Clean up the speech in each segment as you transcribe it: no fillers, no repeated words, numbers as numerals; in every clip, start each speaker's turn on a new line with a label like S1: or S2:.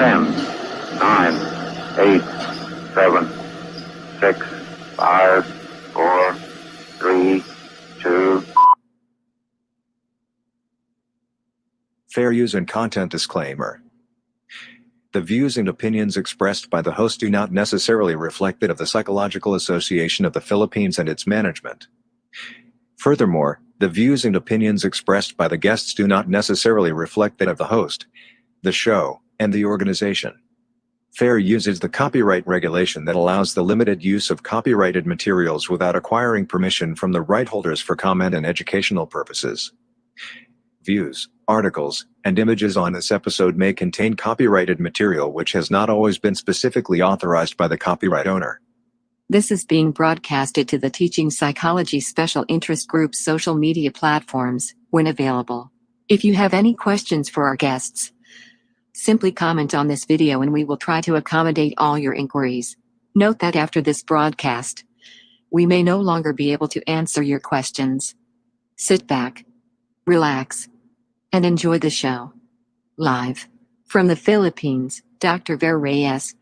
S1: Ten, 9, 8, 7, 6, 5, 4, 3, 2.
S2: Fair use and content disclaimer. The views and opinions expressed by the host do not necessarily reflect that of the Psychological Association of the Philippines and its management. Furthermore, the views and opinions expressed by the guests do not necessarily reflect that of the host, the show, and the organization. Fair use is the copyright regulation that allows the limited use of copyrighted materials without acquiring permission from the right holders for comment and educational purposes. Views, articles, and images on this episode may contain copyrighted material which has not always been specifically authorized by the copyright owner.
S3: This is being broadcasted to the Teaching Psychology Special Interest Group's social media platforms, when available. If you have any questions for our guests, simply comment on this video and we will try to accommodate all your inquiries. Note that after this broadcast, we may no longer be able to answer your questions. Sit back, relax, and enjoy the show. Live from the Philippines, Dr. Ver Reyes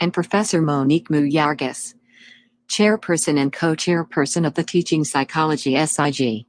S3: and Professor Monique Muyargas, Chairperson and Co-Chairperson of the Teaching Psychology SIG.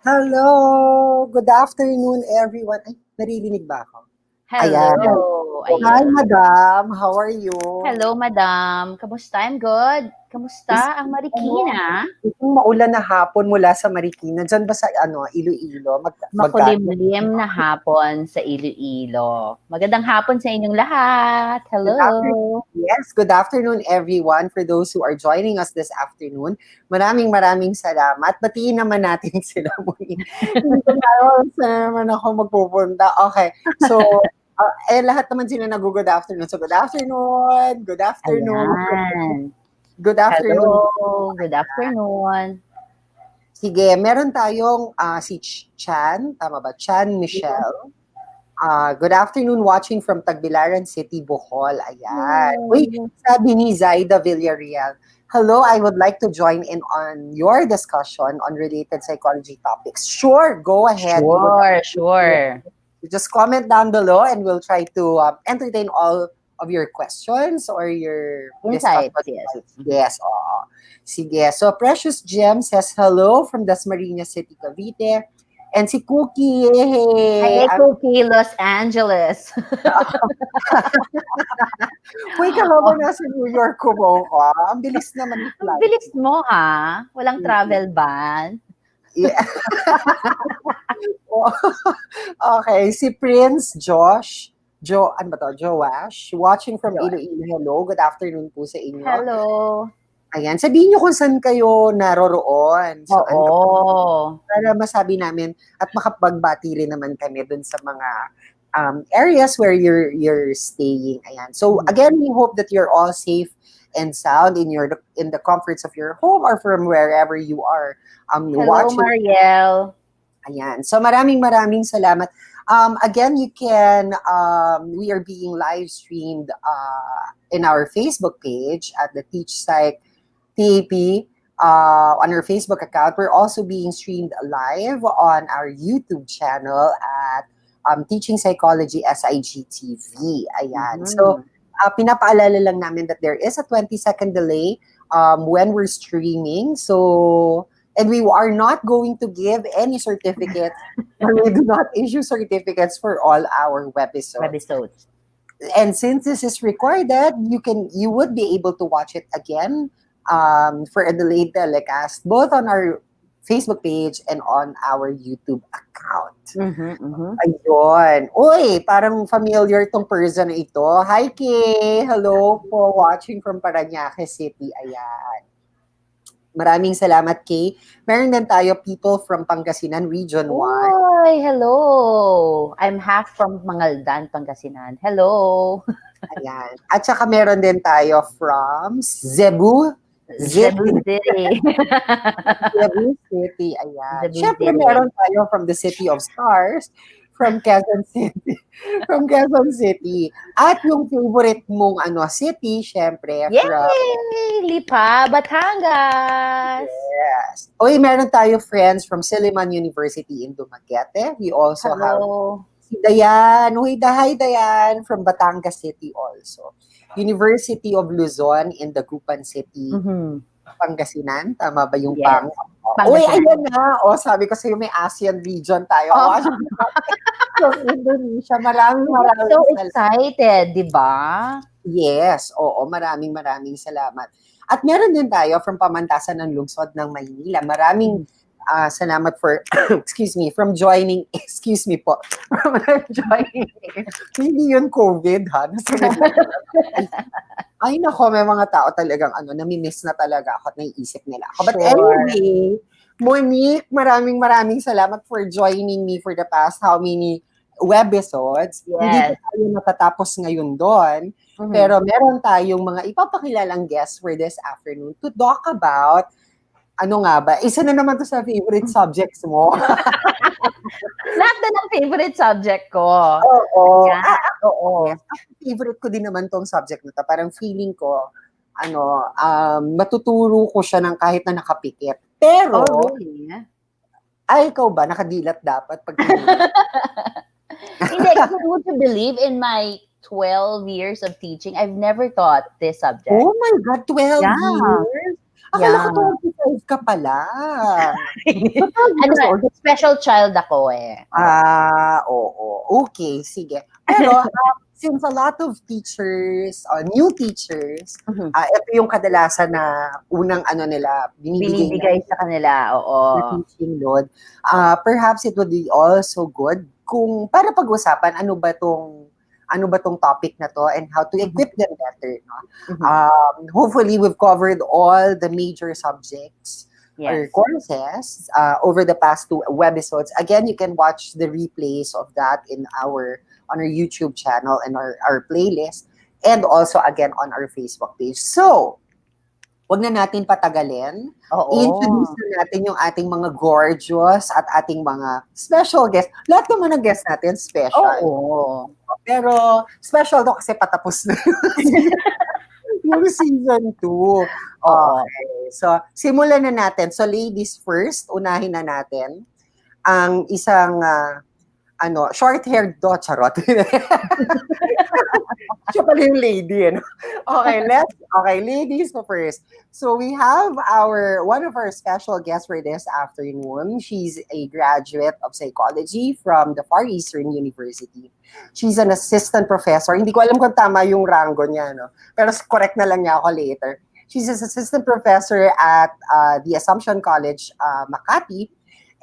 S4: Hello! Good afternoon, everyone. Ay, naririnig ba ako?
S5: Hello.
S4: Ayan. Hi, Madam. How are you?
S5: Hello, Madam. Kamusta? I'm good. Kamusta ang Marikina?
S4: Itong maulan na hapon mula sa Marikina. Diyan ba sa Iloilo?
S5: Makulimlim na hapon sa Iloilo. Magandang hapon sa inyong lahat. Hello.
S4: Yes, good afternoon, everyone. For those who are joining us this afternoon, maraming salamat. Batiin naman natin sila. Hindi ko saan naman ako magpupunta. Okay, so lahat naman sila nag-good afternoon. So good afternoon. Good afternoon.
S5: Ayan.
S4: Good afternoon.
S5: Hello. Good afternoon.
S4: Sige, meron tayong si Chan, tama ba? Chan Michelle. Good afternoon, watching from Tagbilaran City, Bohol. Ayan. Wait, sabi ni Zaida Villarreal, hello, I would like to join in on your discussion on related psychology topics. Sure, go ahead.
S5: Sure.
S4: Just comment down below and we'll try to entertain all of your questions or your
S5: insights.
S4: Yes. Sige. So, Precious Gem says hello from Dasmariñas City, Cavite. And si Cookie,
S5: hey. Hi, Cookie, Los Angeles.
S4: Uy, kalawa na sa New York ko mo. Ang bilis naman yung flight.
S5: Ang bilis mo, ha? Walang travel ban.
S4: Yeah. Okay, si Prince Josh, Joash, watching from Iloilo. Hello, good afternoon po sa inyo.
S5: Hello.
S4: Ayan, sabihin nyo kung saan kayo naroroon. So, para masabi namin at makapagbati rin naman kami dun sa mga areas where you're staying. Ayan. So, again, we hope that you're all safe and sound in the comforts of your home or from wherever you are
S5: Hello,
S4: watching.
S5: Mariel.
S4: Ayan. So, maraming salamat. Again, you can, we are being live streamed in our Facebook page at the Teach Psych TAP on our Facebook account. We're also being streamed live on our YouTube channel at Teaching Psychology SIG TV. Ayan. So, pinapaalala lang namin that there is a 20-second delay when we're streaming. So, and we are not going to give any certificates. We do not issue certificates for all our webisodes. And since this is recorded, you would be able to watch it again for a delayed telecast, both on our Facebook page and on our YouTube account.
S5: Mhm.
S4: Ayun. Uy, parang familiar tong person na ito. Hi, Kay! Hello po, watching from Parañaque City. Ayan. Maraming salamat, Kay. Meron din tayo people from Pangasinan, Region 1.
S5: Uy, hello. I'm half from Mangaldan, Pangasinan. Hello.
S4: Ayan. At saka meron din tayo from Cebu.
S5: Cebu City.
S4: Cebu City. Ayan.
S5: Cebu
S4: Siyempre,
S5: City.
S4: meron tayo from the City of Stars, from Quezon City. From Quezon City. At yung favorite mong city, siyempre,
S5: Yay!
S4: from...
S5: Lipa, Batangas.
S4: Yes. Uy, meron tayo friends from Silliman University in Dumaguete. We also have
S5: Hello.
S4: si Dayan. Uy, hi Dayan from Batangas City also. University of Luzon in Dagupan City,
S5: Mhm.
S4: Pangasinan. Tama ba yung
S5: Yes.
S4: pang? Uy, ayun na. Sabi ko sa'yo may ASEAN region tayo.
S5: Oh.
S4: From Indonesia. Maraming
S5: So
S4: salamat.
S5: excited, di ba?
S4: Yes, oo, maraming salamat. At meron din tayo from Pamantasan ng Lungsod ng Maynila. Maraming salamat for, from joining, from joining. Hindi yun COVID, ha? Ay, nako, may mga tao talagang, nami-miss na talaga ako at naiisip nila ako. But anyway, Monique, maraming salamat for joining me for the past how many webisodes.
S5: Yes.
S4: Hindi pa tayo natatapos ngayon doon. Pero meron tayong mga ipapakilalang guests for this afternoon to talk about, isa na naman to sa favorite subjects mo.
S5: Lahat na ng favorite subject ko.
S4: Oo.
S5: Yeah. Oo.
S4: Yes. Favorite ko din naman tong subject na to. Parang feeling ko, matuturo ko siya ng kahit na nakapikit. Pero,
S5: really?
S4: ikaw ba, nakadilat dapat pag
S5: Hindi, kasi would you believe in my 12 years of teaching, I've never taught this subject.
S4: Oh my God, 12
S5: Yeah.
S4: years? Akala ko 25 ka pala.
S5: Special child ako eh.
S4: Oo. Okay, sige. Pero, since a lot of teachers, new teachers, ito yung kadalasan na unang nila,
S5: binibigay sa kanila, oo.
S4: Na teaching load. Perhaps it would be also good kung para pag-usapan ano ba tong topic na to and how to equip them better, no? Hopefully we've covered all the major subjects or courses over the past 2 webisodes. Again, you can watch the replays of that on our YouTube channel and our playlist, and also again on our Facebook page. So, wag na natin patagalin. I-introduce na natin yung ating mga gorgeous at ating mga special guests. Lahat naman ng guests natin special.
S5: Oo.
S4: Pero special to kasi patapos na yung season 2. Okay. So, simulan na natin. So, ladies first, unahin na natin ang isang short-haired charot. Siya pala yung lady, Okay, ladies first. So we have one of our special guests for this afternoon. She's a graduate of psychology from the Far Eastern University. She's an assistant professor. Hindi ko alam kung tama yung rango niya, no? Pero correct na lang niya ako later. She's an assistant professor at the Assumption College, Makati,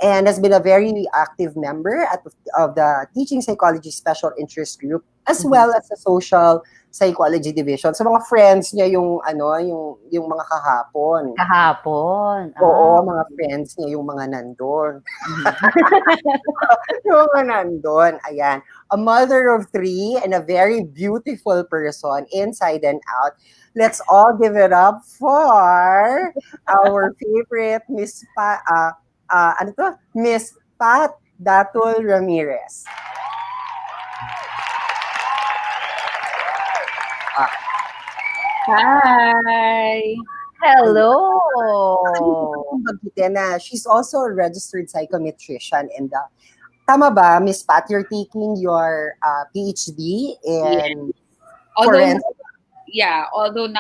S4: and has been a very active member of the Teaching Psychology Special Interest Group, as well as the Social Psychology Division. So mga friends niya yung mga kahapon. Oo, mga friends niya yung mga nandun. Yung mga nandun, ayan. A mother of 3 and a very beautiful person inside and out. Let's all give it up for our favorite Miss Miss Pat Datul-Ramirez.
S6: Hi!
S5: Hello!
S4: She's also a registered psychometrician and tama ba, Miss Pat, you're taking your PhD in forensic?
S6: Although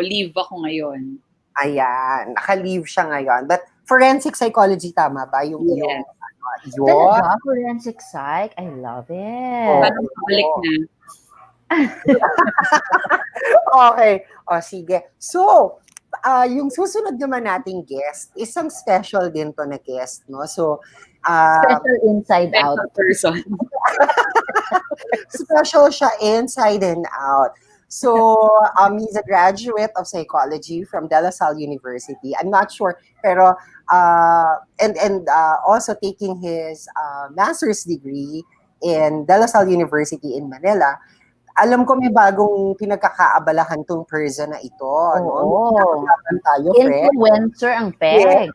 S6: leave ako ngayon.
S4: Ayan, naka-leave siya ngayon. But forensic psychology, tama ba?
S5: Talaga, forensic psych? I love it.
S6: Parang balik na.
S4: Okay. Sige. So, yung susunod naman nating guest, isang special din to na guest, no? So,
S5: Special inside out.
S6: Special person.
S4: special siya inside and out. So, he's a graduate of psychology from De La Salle University. I'm not sure, pero and also taking his master's degree in De La Salle University in Manila. Alam ko may bagong pinagkakaabalahan tong person na ito.
S5: Oo.
S4: Pinakalaban tayo, friend.
S5: Influencer ang peg.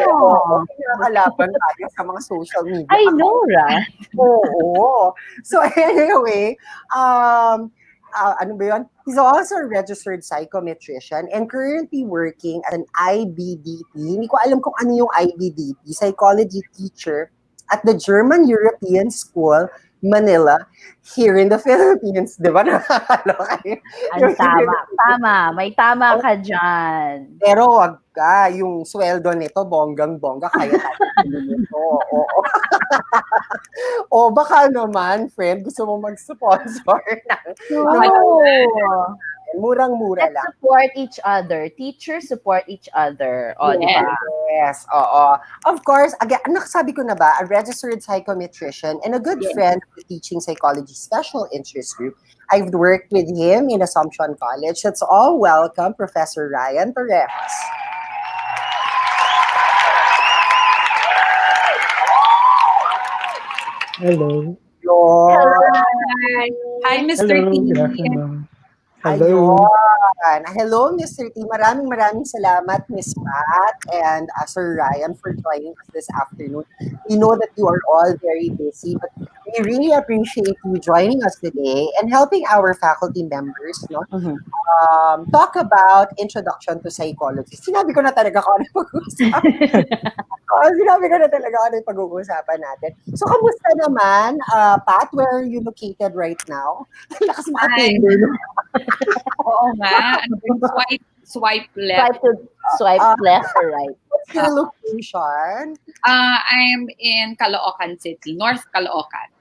S4: Oo, pinakalaban tayo sa mga social media.
S5: I know, right?
S4: Oo. So anyway, ano ba yun? He's also a registered psychometrician and currently working as an IBDP. Hindi ko alam kung ano yung IBDP, psychology teacher at the German European School Manila here in the Philippines. Di ba? Nakakaloka yun.
S5: Ang tama. Tama. May tama ka dyan.
S4: Pero wag ka, yung sweldo nito, bonggang-bongga, kaya tayo nito. Oo. O baka naman, friend, gusto mo mag-sponsor ng murang-mura
S5: Let's
S4: lang.
S5: support each other. Teachers support each other. O, di ba?
S4: Yes, oo. Of course, again, sabi ko na ba, a registered psychometrician and a good friend of the Teaching Psychology Special Interest Group. I've worked with him in Assumption College. Let's all welcome Professor Ryan Torrejos.
S7: Hello.
S6: Hi. Hi, Mr.
S7: Hello.
S6: T.
S7: Good afternoon. Hello.
S4: Ayun. Hello, Mr. T. Maraming salamat, Miss Pat and Sir Ryan for joining us this afternoon. We know that you are all very busy, but we really appreciate you joining us today and helping our faculty members, no, talk about introduction to psychology. Sinabi ko na talaga kung ano yung pag-uusapan. Sinabi ko na talaga kung ano yung pag-uusapan natin. So, kamusta naman, Pat? Where are you located right now? Lakas makapinder.
S6: Oo nga. Swipe left.
S5: Swipe left or right.
S4: What's your location?
S6: I'm in Caloocan City, North Caloocan.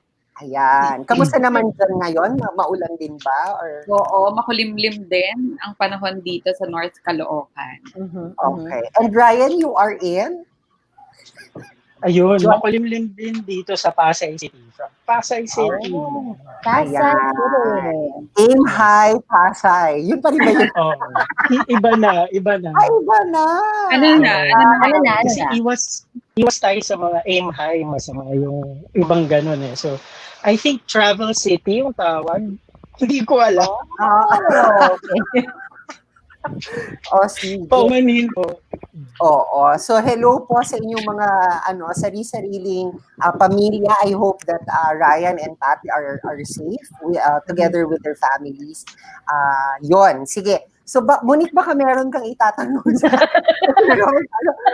S4: Ayan. Kamusta naman dyan ngayon? Maulan din ba? Or...
S6: Oo, makulimlim din ang panahon dito sa North Caloocan.
S4: Okay. And Ryan, you are in?
S7: Ayun, makulimlim din dito sa Pasay City. From Pasay City.
S5: Pasay City.
S4: Aim high, Pasay. Yun pa rin ba yun?
S7: Oh, iba na.
S4: Ay, iba na.
S6: Ano na?
S7: Kasi iwas tayo sa mga aim high, masama yung ibang ganun eh. So, I think Travel City yung tawag. Hindi ko alam.
S5: Okay.
S4: Sige.
S7: Paumanin po.
S4: Oo. So, hello po sa inyong mga sari-sariling pamilya. I hope that Ryan and Pat are safe together with their families. Yon. Sige. So, Monique, baka meron kang itatanong sa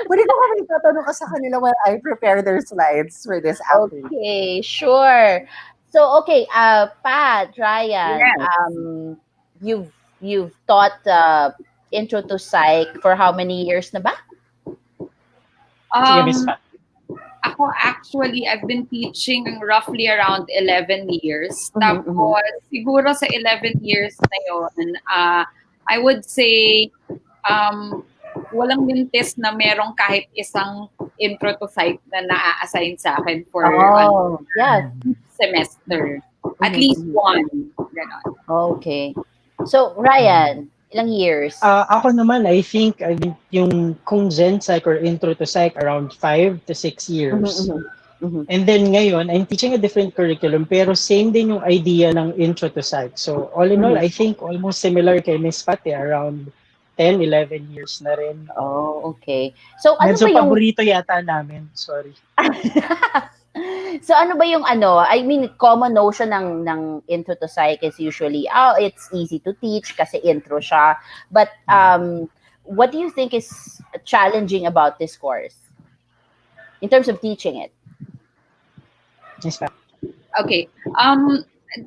S4: Monique, baka may itatanong ka sa kanila while I prepare their slides for this afternoon.
S5: Okay, sure. So, okay, Pat, Ryan,
S6: Yes.
S5: you've taught Intro to Psych for how many years na ba?
S7: Sige, Miss Pat.
S6: Ako actually, I've been teaching roughly around 11 years. Tapos, siguro sa 11 years na yun, I would say, walang mintis na merong kahit isang intro to psych na na-assign sa akin for semester. At least one. Ganon.
S5: Okay. So, Ryan, ilang years?
S7: Ako naman, I think yung kung Gen Psych or Intro to Psych around 5 to 6 years. And then ngayon, I'm teaching a different curriculum pero same din yung idea ng Intro to Psych. So all in all, I think almost similar kay Miss Pati, around 10, 11 years na rin.
S5: Oh, okay. So ano
S7: medyo
S5: ba yung...
S7: paborito yata namin, sorry.
S5: So ano ba yung I mean, common notion ng Intro to Psych is usually, it's easy to teach kasi intro siya. But what do you think is challenging about this course in terms of teaching it?
S7: Yes, ma'am.
S6: Okay.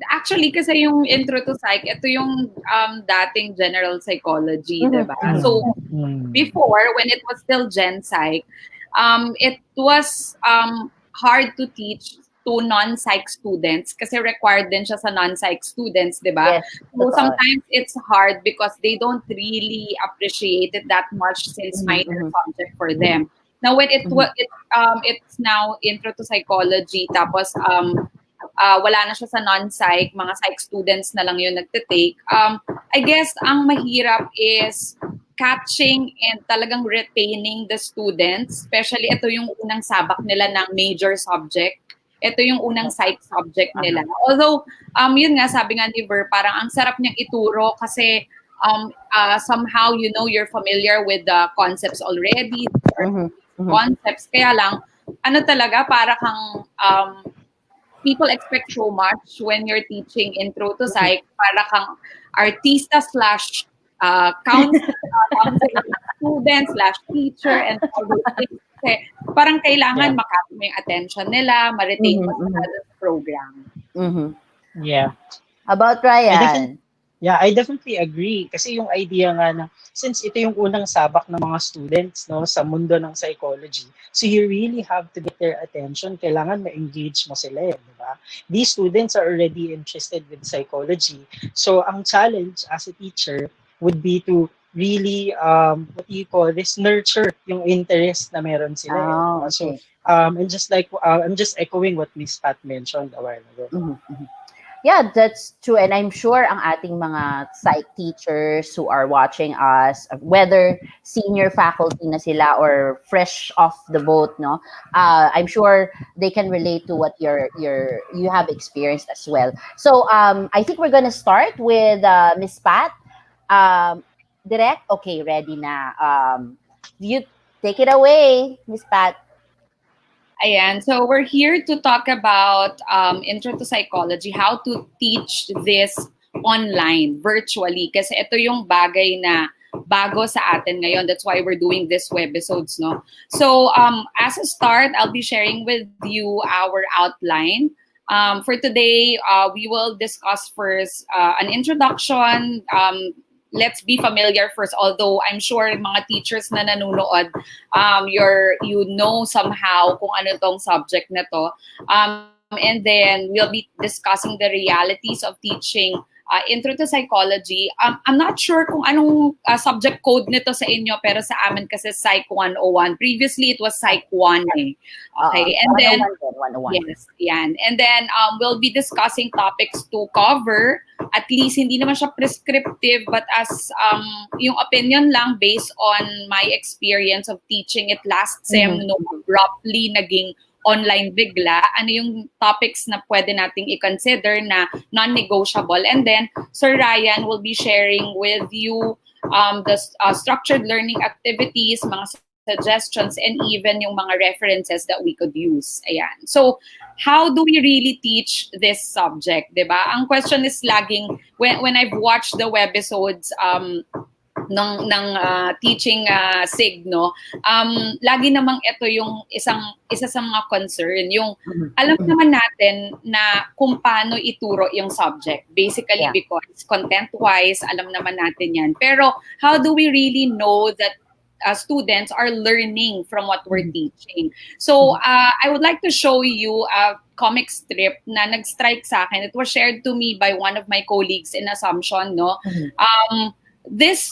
S6: Actually, kasi yung Intro to Psych, ito yung dating general psychology, diba? So, before, when it was still Gen Psych, it was hard to teach to to non-psych students kasi required din siya sa non-psych students, di ba?
S5: Yes,
S6: So
S5: totoo.
S6: sometimes it's hard because they don't really appreciate it that much since minor subject for them. Now when it's now intro to psychology, tapos wala na siya sa non-psych, mga psych students na lang yun nagtitake. I guess ang mahirap is catching and talagang retaining the students, especially ito yung unang sabak nila ng major subject. Ito yung unang psych subject nila. Although, yun nga, sabi nga ni Ver, parang ang sarap niyang ituro kasi somehow, you know, you're familiar with the concepts already, concepts. Kaya lang, ano talaga, para kang, people expect so much when you're teaching intro to psych, para kang artista slash counselor student slash teacher and all those things. Kasi parang kailangan makapit mo yung attention nila, ma-retain mo sa program.
S7: Yeah.
S5: About Ryan?
S7: I definitely agree. Kasi yung idea nga na, since ito yung unang sabak ng mga students no, sa mundo ng psychology, so you really have to get their attention. Kailangan ma-engage mo sila, di ba? These students are already interested with psychology. So ang challenge as a teacher would be to really, what do you call this, nurture yung interest na meron sila.
S5: Oh, okay.
S7: So, and just like, I'm just echoing what Miss Pat mentioned a while ago.
S5: Yeah, that's true. And I'm sure ang ating mga psych teachers who are watching us, whether senior faculty na sila or fresh off the boat, no, I'm sure they can relate to what you have experienced as well. So I think we're gonna start with Miss Pat. Direct? Okay, ready na. You take it away, Miss Pat.
S6: Ayan, so we're here to talk about intro to psychology, how to teach this online, virtually. Kasi ito yung bagay na bago sa atin ngayon. That's why we're doing this webisodes, no? So as a start, I'll be sharing with you our outline. For today, we will discuss first an introduction. Let's be familiar first, although I'm sure mga teachers na nanonood, you know somehow kung ano tong subject na to. And then we'll be discussing the realities of teaching intro to psychology. I'm not sure kung anong subject code nito sa inyo, pero sa amin kasi Psych 101. Previously, it was Psych 1 eh. Okay, and then,
S5: 101.
S6: yes, yan. And then, we'll be discussing topics to cover. At least, hindi naman siya prescriptive, but as yung opinion lang based on my experience of teaching it last sem, no, abruptly naging online bigla, ano yung topics na pwede nating i-consider na non-negotiable. And then, Sir Ryan will be sharing with you the structured learning activities, mga suggestions, and even yung mga references that we could use. Ayan. So, how do we really teach this subject? Diba? Ang question is laging, when I've watched the webisodes, ng teaching SIG, no, lagi namang ito yung isa sa mga concern, yung alam naman natin na kung paano ituro yung subject, basically because content-wise, alam naman natin yan. Pero how do we really know that students are learning from what we're teaching? So I would like to show you a comic strip na nag-strike sa akin. It was shared to me by one of my colleagues in Assumption, no. This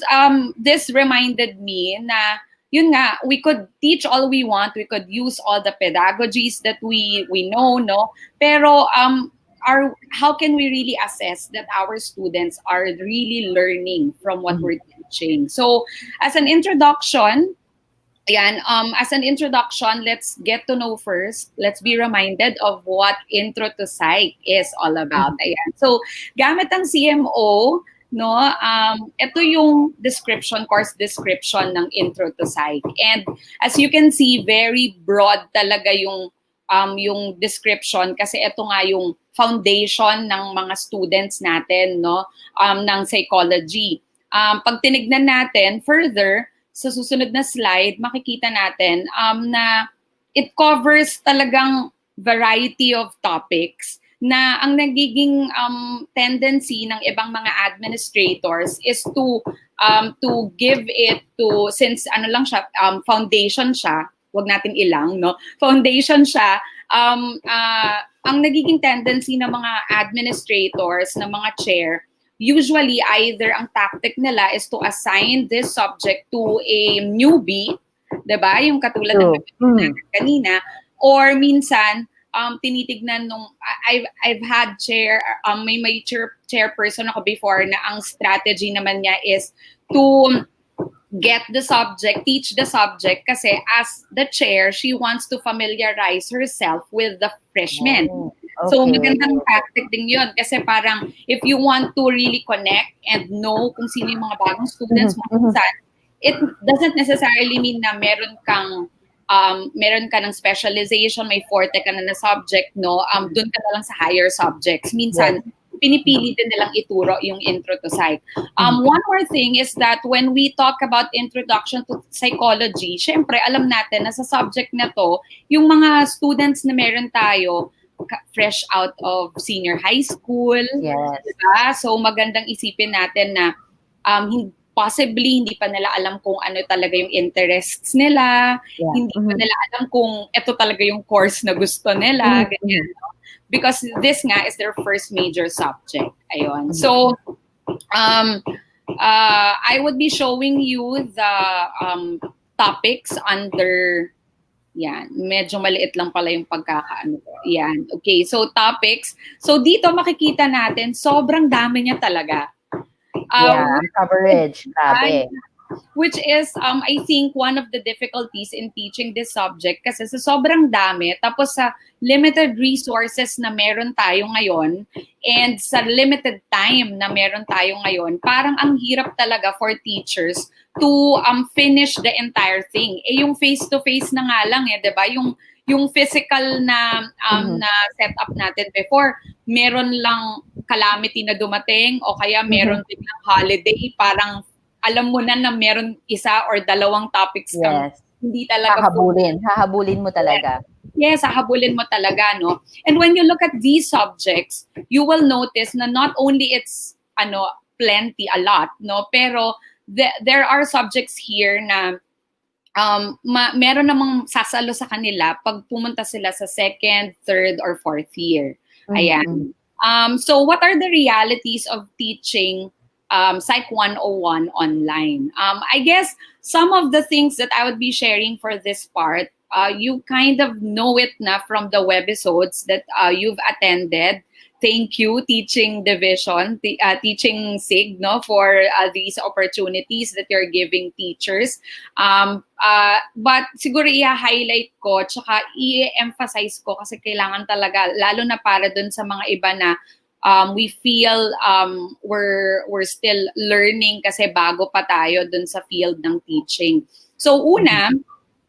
S6: reminded me na yun nga, we could teach all we want, we could use all the pedagogies that we know, no, pero how can we really assess that our students are really learning from what we're teaching? So as an introduction, let's get to know first. Let's be reminded of what Intro to Psych is all about. Ayan. So gamit ang CMO, no, ito yung course description ng Intro to Psych. And as you can see, very broad talaga yung description kasi ito nga yung foundation ng mga students natin, no, ng psychology. Pag tinignan natin further, sa susunod na slide, makikita natin na it covers talagang variety of topics na ang nagiging tendency ng ibang mga administrators is to give it to, since ano lang siya, foundation siya, wag nating ilang, no? Foundation siya, ang nagiging tendency ng mga administrators, ng mga chair, usually either ang tactic nila is to assign this subject to a newbie, 'di ba? Yung katulad ng natin kanina, or minsan tinitignan nung I've had may chairperson ako before na ang strategy naman niya is to get the subject, teach the subject, kasi as the chair, she wants to familiarize herself with the freshmen.
S5: Okay.
S6: So magandang tactic din yun, kasi parang if you want to really connect and know kung sino yung mga bagong students mo, it doesn't necessarily mean na meron ka ng specialization, may forte ka na subject, no? Doon ka na lang sa higher subjects. Minsan, pinipili din nilang ituro yung intro to psych. One more thing is that when we talk about introduction to psychology, syempre, alam natin na sa subject na to, yung mga students na meron tayo, fresh out of senior high school, diba? So magandang isipin natin na possibly hindi pa nila alam kung ano talaga yung interests nila, hindi pa nila alam kung ito talaga yung course na gusto nila, ganyan, no? Because this nga is their first major subject. Ayun. So, I would be showing you the topics under, yan, medyo maliit lang pala yung pagkakaano ko. Yan. Okay, so topics. So dito makikita natin, sobrang dami niya talaga.
S5: Coverage. Grabe.
S6: Which is, I think, one of the difficulties in teaching this subject kasi sa sobrang dami, tapos sa limited resources na meron tayo ngayon and sa limited time na meron tayo ngayon, parang ang hirap talaga for teachers to finish the entire thing. Yung face-to-face na nga lang, di ba? Yung physical na na setup natin before, meron lang calamity na dumating o kaya meron din ng holiday, parang alam mo na meron isa or dalawang topics kang hindi talaga
S5: hahabulin mo talaga.
S6: Yes, hahabulin mo talaga, no? And when you look at these subjects, you will notice na not only it's plenty, a lot, no, pero there are subjects here na meron namang sasalo sa kanila pag pumunta sila sa second, third, or fourth year. Ayan. So what are the realities of teaching Psych 101 online? I guess some of the things that I would be sharing for this part, you kind of know it na from the webisodes that you've attended. Thank you, Teaching Division, Teaching SIG, no, for these opportunities that you're giving teachers. But siguro i-highlight ko, tsaka i-emphasize ko kasi kailangan talaga, lalo na para dun sa mga iba na we feel we're still learning kasi bago pa tayo dun sa field ng teaching. So una,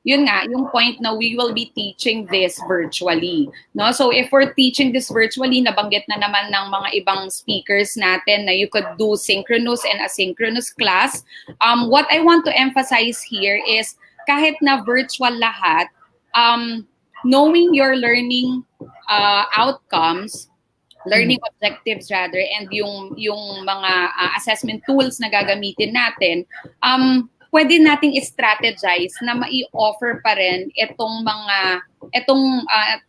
S6: yun nga, yung point na we will be teaching this virtually. No? So if we're teaching this virtually, nabanggit na naman ng mga ibang speakers natin na you could do synchronous and asynchronous class. What I want to emphasize here is kahit na virtual lahat, knowing your learning outcomes, learning objectives rather, and yung mga assessment tools na gagamitin natin, pwede nating i-strategize na mai-offer pa rin itong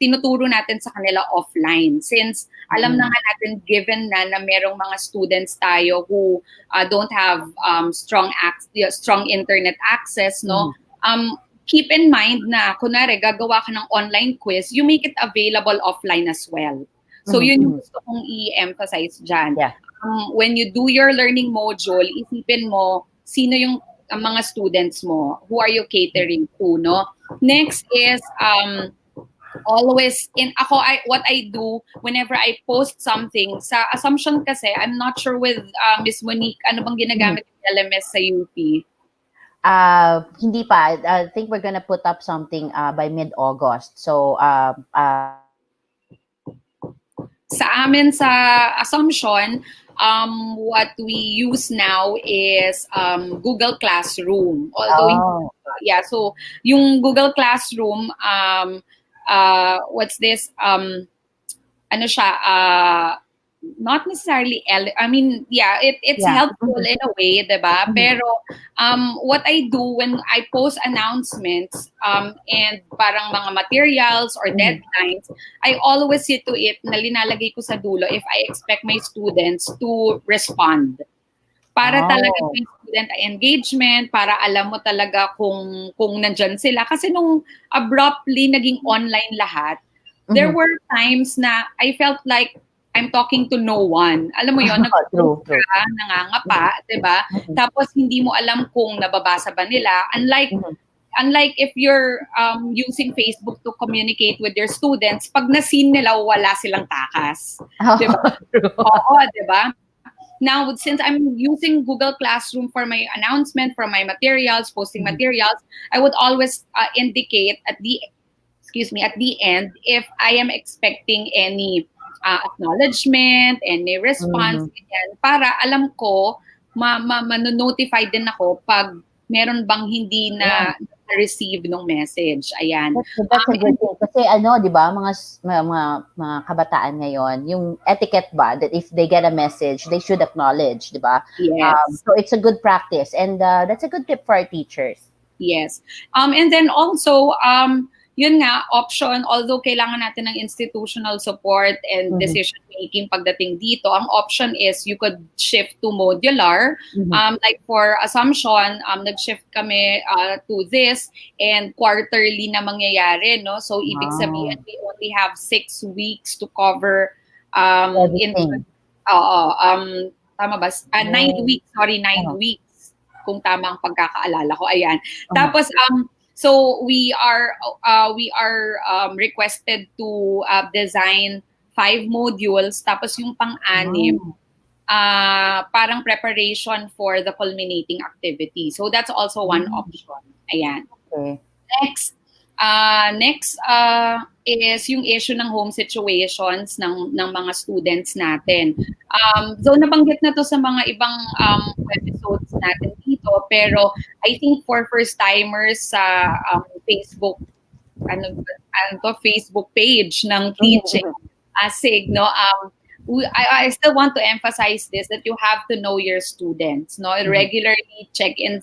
S6: tinuturo natin sa kanila offline. Since alam na nga natin, given na merong mga students tayo who don't have strong internet access, no? Keep in mind na kunwari gagawa ka ng online quiz, you make it available offline as well. So yun yung gusto kong i-emphasize dyan. When you do your learning module, isipin mo sino yung mga students mo, who are you catering to, no? Next is always what I do whenever I post something sa Assumption kasi, I'm not sure with Miss Monique, ano bang ginagamit ng LMS sa UP?
S5: Hindi pa. I think we're gonna put up something by mid-August. So
S6: sa amin sa Assumption, what we use now is Google Classroom. Although, so yung Google Classroom, what's this? Ano siya? not necessarily it's helpful in a way, diba? Pero what I do when I post announcements and parang mga materials or deadlines, I always see to it na linalagay ko sa dulo if I expect my students to respond. Para talaga may student engagement, para alam mo talaga kung nandyan sila. Kasi nung abruptly naging online lahat, there were times na I felt like I'm talking to no one. Alam mo yun,
S5: True.
S6: nangangapa, diba? Tapos hindi mo alam kung nababasa ba nila. Unlike if you're using Facebook to communicate with your students, pag na-seen nila, wala silang takas. Diba? Oo, diba? Now, since I'm using Google Classroom for my announcement, for my materials, posting materials, I would always indicate at the end if I am expecting any acknowledgement, any response, para alam ko, ma-notify din ako pag meron bang hindi na receive ng message. Ayan.
S5: That's a good thing. Kasi di ba, mga kabataan ngayon, yung etiquette ba, that if they get a message, they should acknowledge, di ba?
S6: Yes.
S5: So it's a good practice. And that's a good tip for our teachers.
S6: Yes. And then also, yun nga, option, although kailangan natin ng institutional support and decision-making pagdating dito, ang option is you could shift to modular. Like for Assumption, nag-shift kami to this and quarterly na mangyayari, no? So, ibig sabihin, we only have 6 weeks to cover tama ba? 9 weeks, 9 weeks, kung tama ang pagkakaalala ko. Ayan. Tapos, so we are requested to design 5 modules, tapos yung pang-anim parang preparation for the culminating activity. So that's also one option. Ayan.
S5: Okay.
S6: Next is yung issue ng home situations ng mga students natin. So nabanggit na to sa mga ibang episodes natin dito, pero I think for first-timers sa Facebook Facebook page ng teaching SIG, no, I still want to emphasize this, that you have to know your students, no? Regularly check in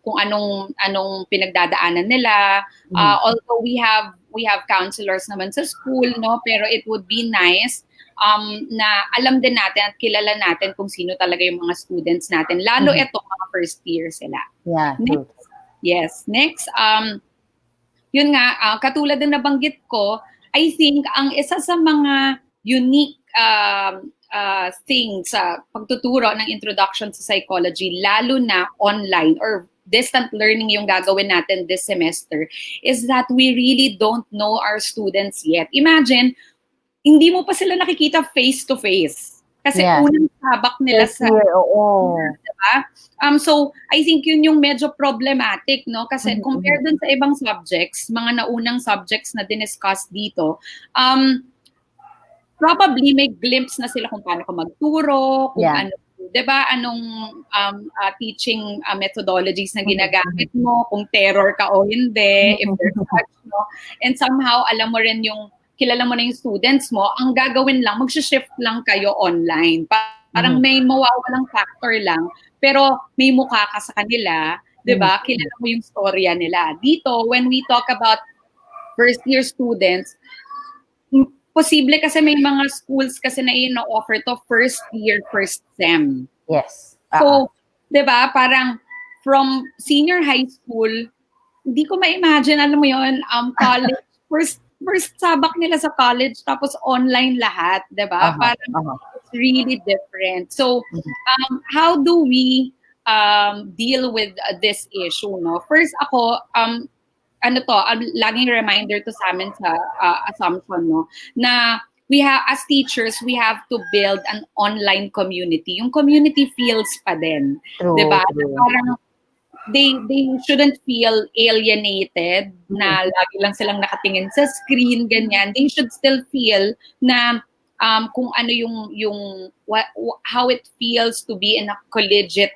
S6: kung anong pinagdadaanan nila. Although we have counselors naman sa school, no, pero it would be nice na alam din natin at kilala natin kung sino talaga yung mga students natin, lalo ito mga first year sila. Next, yun nga, katulad ng nabanggit ko, I think ang isa sa mga unique thing sa pagtuturo ng introduction sa psychology, lalo na online or distant learning yung gagawin natin this semester, is that we really don't know our students yet. Imagine, hindi mo pa sila nakikita face-to-face. Kasi unang sabak nila sa... Diba? So, I think yun yung medyo problematic, no? Kasi compared dun sa ibang subjects, mga naunang subjects na diniscuss dito, probably may glimpse na sila kung paano ka magturo, kung ano, 'di ba, anong teaching methodologies na ginagamit mo, kung terror ka o hindi, if there's such, no. And somehow alam mo rin yung kilala mo na yung students mo, ang gagawin lang, mag-shift lang kayo online. Parang may mawawalang factor lang, pero may mukha ka sa kanila, 'di ba? Kilala mo yung storya nila. Dito, when we talk about first year students, posible kasi may mga schools kasi na ino-offer to first year, first sem.
S5: Yes.
S6: So, 'di ba, parang from senior high school, hindi ko ma-imagine, alam mo 'yon, college, first sabak nila sa college, tapos online lahat, 'di ba? Parang it's really different. So, how do we deal with this issue, no? First ako, laging reminder to sa amin sa Assumption, no, na we have, as teachers, we have to build an online community. Yung community feels pa din, diba? Parang they shouldn't feel alienated na lagi lang silang nakatingin sa screen, ganyan. They should still feel na kung ano yung how it feels to be in a collegiate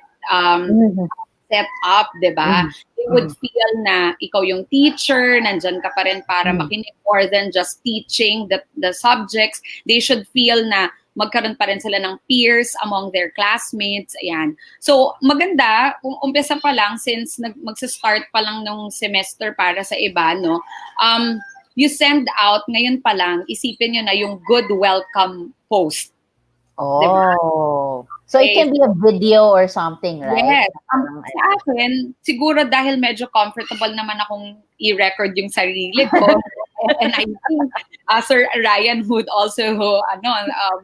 S6: set up, diba? They would feel na ikaw yung teacher, nandyan ka pa rin para makinig, more than just teaching the subjects. They should feel na magkaroon pa rin sila ng peers among their classmates. Ayan. So, maganda, kung umpisa pa lang, since magsa-start pa lang ng semester para sa iba, no, you send out, ngayon pa lang, isipin nyo na yung good welcome post.
S5: Oh.
S6: Diba?
S5: So, it can be a video or something, right?
S6: Yes. Sa akin, siguro dahil medyo comfortable naman akong i-record yung sarili ko. And I think Sir Ryan would also,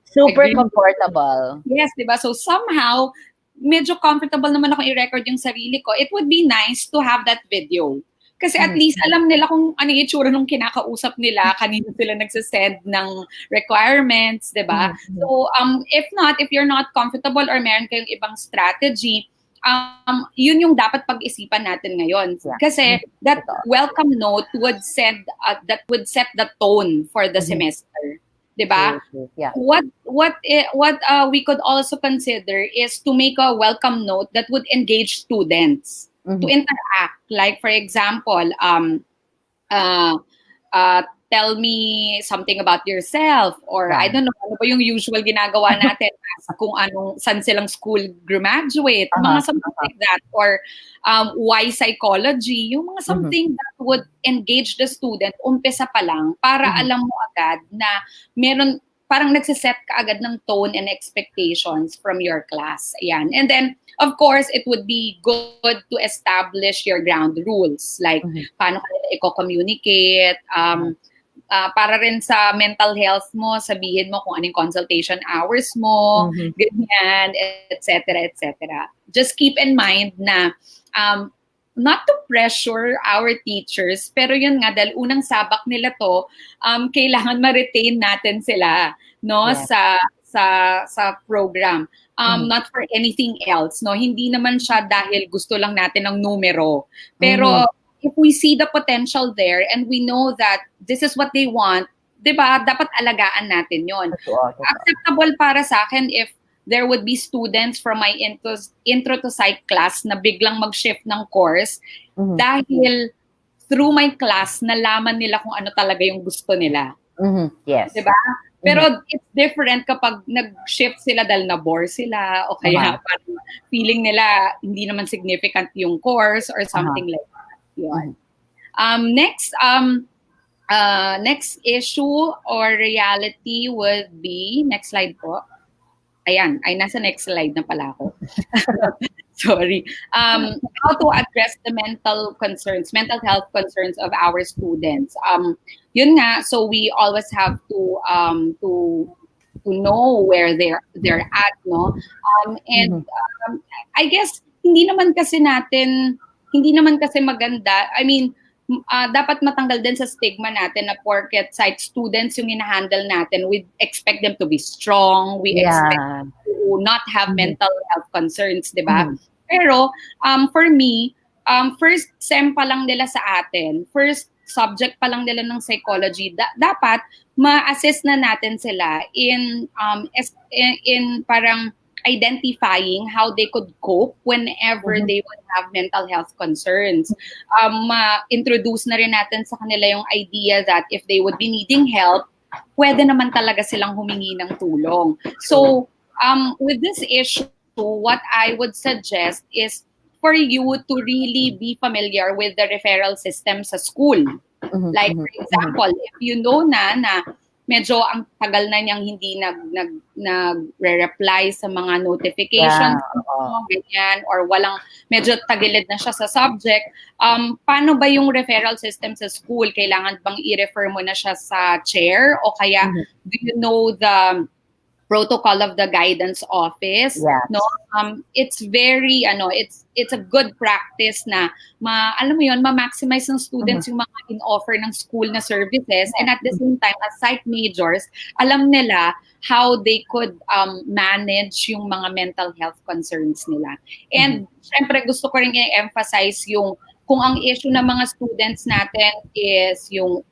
S5: super
S6: agree.
S5: Comfortable.
S6: Yes, diba? So somehow, medyo comfortable naman akong i-record yung sarili ko. It would be nice to have that video. Kasi at least alam nila kung ano yung itsura nung kinakausap nila, kanino sila nagsasend ng requirements, di ba? So, if you're not comfortable or meron kayong ibang strategy, yun yung dapat pag-isipan natin ngayon. Kasi that welcome note would set the tone for the semester. Diba?
S5: Yeah.
S6: What we could also consider is to make a welcome note that would engage students to interact. Like, for example, tell me something about yourself, or I don't know, ano ba yung usual ginagawa natin, kung saan silang school graduate, mga something like that, or why psychology, yung mga something that would engage the student, umpisa pa lang, para alam mo agad na meron, parang nagsiset ka agad ng tone and expectations from your class. Ayan. And then, of course, it would be good to establish your ground rules, like paano ka nila i-communicate, para rin sa mental health mo, sabihin mo kung anong consultation hours mo, ganyan, etc., etc. Just keep in mind na not to pressure our teachers, pero yun nga, dahil unang sabak nila to, kailangan ma-retain natin sila, no, sa program. Not for anything else, no? Hindi naman siya dahil gusto lang natin ng numero. Pero if we see the potential there and we know that this is what they want, 'di ba? Dapat alagaan natin 'yon. Acceptable para sa akin if there would be students from my intro to psych class na biglang mag-shift ng course dahil through my class nalaman nila kung ano talaga yung gusto nila.
S5: Yes.
S6: 'Di ba? Pero it's different kapag nag-shift sila dahil na-bore sila o kaya parang feeling nila hindi naman significant yung course or something like that. Yun. Next issue or reality would be, next slide po. Ayan, ay nasa next slide na pala ako. Sorry. How to address the mental health concerns of our students. Yun nga, so we always have to know where they're at, no? I guess hindi naman kasi maganda. I mean, dapat matanggal din sa stigma natin na porket psych students yung hinahandle natin, we expect them to be strong, we expect to not have mental health concerns, di ba? Pero, for me, first sem pa lang nila sa atin, first subject pa lang nila ng psychology, dapat ma-assess na natin sila in parang identifying how they could cope whenever they would have mental health concerns. Ma-introduce na rin natin sa kanila yung idea that if they would be needing help, pwede naman talaga silang humingi ng tulong. So, with this issue, what I would suggest is for you to really be familiar with the referral system sa school. Like, for example, if you know na medyo ang tagal na niyang hindi nagre-reply sa mga notifications, ganyan, or medyo tagilid na siya sa subject, paano ba yung referral system sa school? Kailangan bang i-refer mo na siya sa chair? O kaya, do you know the protocol of the guidance office? No, it's very it's a good practice na alam mo yon, ma-maximize ng students yung mga in-offer ng school na services, and at the same time as psych majors, alam nila how they could manage yung mga mental health concerns nila. And syempre gusto ko rin i-emphasize yung kung ang issue ng mga students natin is yung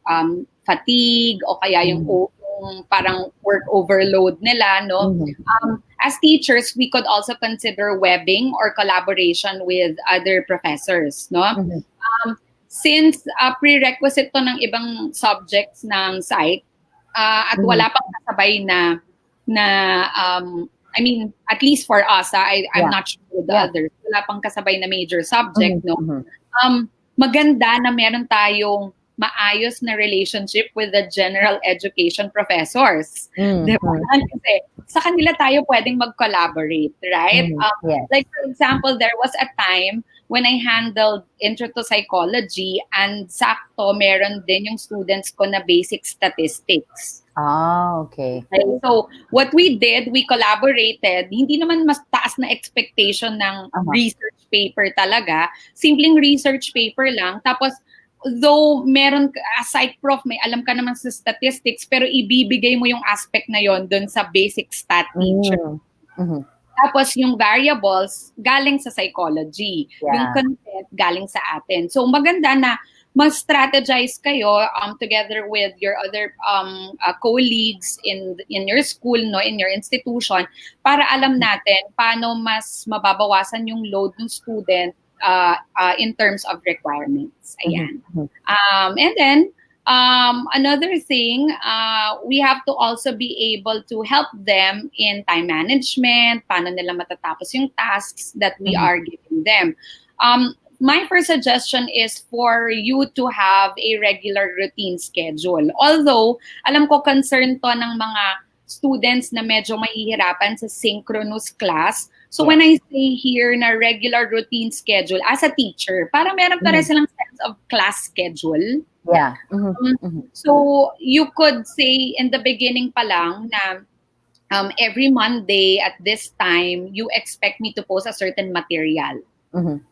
S6: fatigue o kaya yung parang work overload nila, no? As teachers, we could also consider webbing or collaboration with other professors, no? Since prerequisite to ng ibang subjects ng psych, at wala pang kasabay na I mean, at least for us, I'm not sure with the
S5: Yeah.
S6: others, wala pang kasabay na major subject, no? Maganda na meron tayong maayos na relationship with the general education professors. Diba? Kasi sa kanila tayo pwedeng mag-collaborate, right?
S5: Yes.
S6: Like, for example, there was a time when I handled intro to psychology and sakto meron din yung students ko na basic statistics.
S5: Okay.
S6: So, what we did, we collaborated. Hindi naman mas taas na expectation ng research paper talaga. Simpleng research paper lang. Tapos, though meron, as psych prof, may alam ka naman sa statistics, pero ibibigay mo yung aspect na yon dun sa basic stat teacher. Tapos, yung variables, galing sa psychology.
S5: Yeah.
S6: Yung content, galing sa atin. So, maganda na mag-strategize kayo together with your other colleagues in your school, no, in your institution, para alam natin paano mas mababawasan yung load ng student in terms of requirements. Ayan. And then, another thing, we have to also be able to help them in time management, paano nila matatapos yung tasks that we are giving them. My first suggestion is for you to have a regular routine schedule. Although, alam ko concern to ng mga students na medyo mahihirapan sa synchronous class. So when I say here na regular routine schedule as a teacher, para meron pa rin silang sense of class schedule.
S5: Yeah.
S6: So you could say in the beginning pa lang na every Monday at this time, you expect me to post a certain material.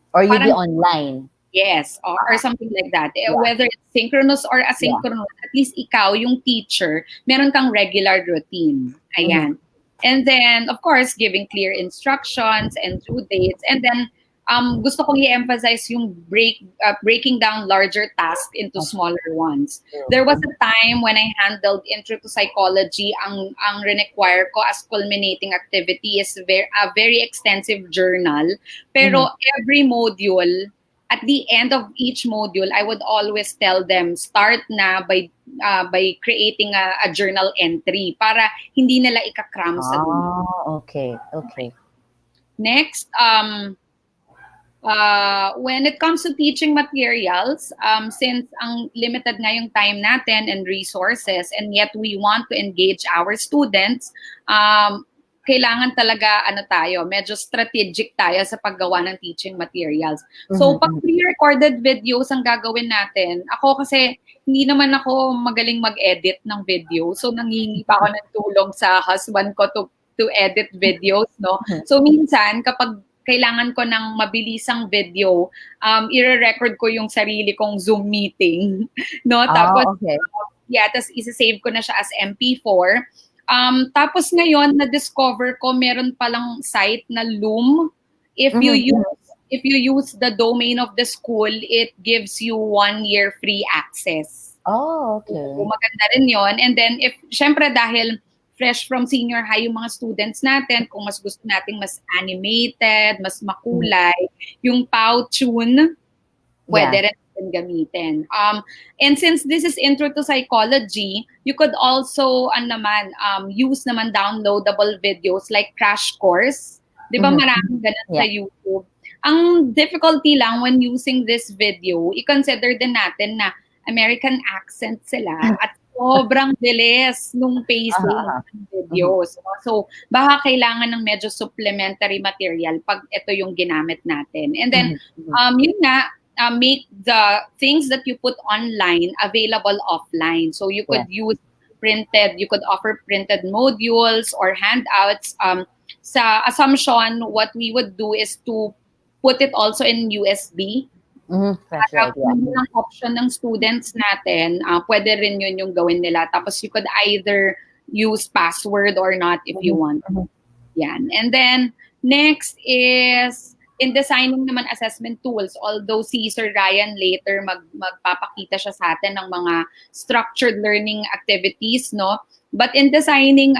S5: Or you be online.
S6: Yes, or something like that. Whether it's synchronous or asynchronous, at least ikaw, yung teacher, meron kang regular routine. Ayan. And then, of course, giving clear instructions and due dates. And then, gusto kong i-emphasize yung breaking down larger tasks into smaller ones. There was a time when I handled intro to psychology, ang require ko as culminating activity is a very extensive journal. Pero every module, at the end of each module, I would always tell them, start na by creating a journal entry para hindi nila ikakram sa dulo.
S5: Okay.
S6: Next, when it comes to teaching materials, since ang limited nga yung time natin and resources, and yet we want to engage our students, kailangan talaga medyo strategic tayo sa paggawa ng teaching materials. So pag pre-recorded videos ang gagawin natin, ako kasi hindi naman ako magaling mag-edit ng video, so nangingi pa ako ng tulong sa husband ko to edit videos, no? So minsan kapag kailangan ko ng mabilisang video, i-record ko yung sarili kong Zoom meeting, no? Tapos tapos isa-save ko na siya as MP4. Tapos ngayon na-discover ko meron palang site na Loom. If you use the domain of the school, it gives you 1 year free access.
S5: Okay.
S6: So, maganda rin yon. And then syempre dahil fresh from senior high yung mga students natin, kung mas gusto nating mas animated, mas makulay, yung Powtoon, pwede rin gamitin. And since this is intro to psychology, you could also use naman downloadable videos like crash course. Di ba maraming ganun sa YouTube? Ang difficulty lang when using this video, i-consider din natin na American accent sila at sobrang bilis nung pacing ng videos. So, baka kailangan ng medyo supplementary material pag ito yung ginamit natin. And then, yun nga, make the things that you put online available offline. So, you could you could offer printed modules or handouts. Sa Assumption, what we would do is to put it also in USB.
S5: That's right,
S6: ang option ng students natin, pwede rin yun yung gawin nila. Tapos you could either use password or not if you want. Yan. And then, next is in designing naman assessment tools. Although si Sir Ryan later magpapakita siya sa atin ng mga structured learning activities, no? But in designing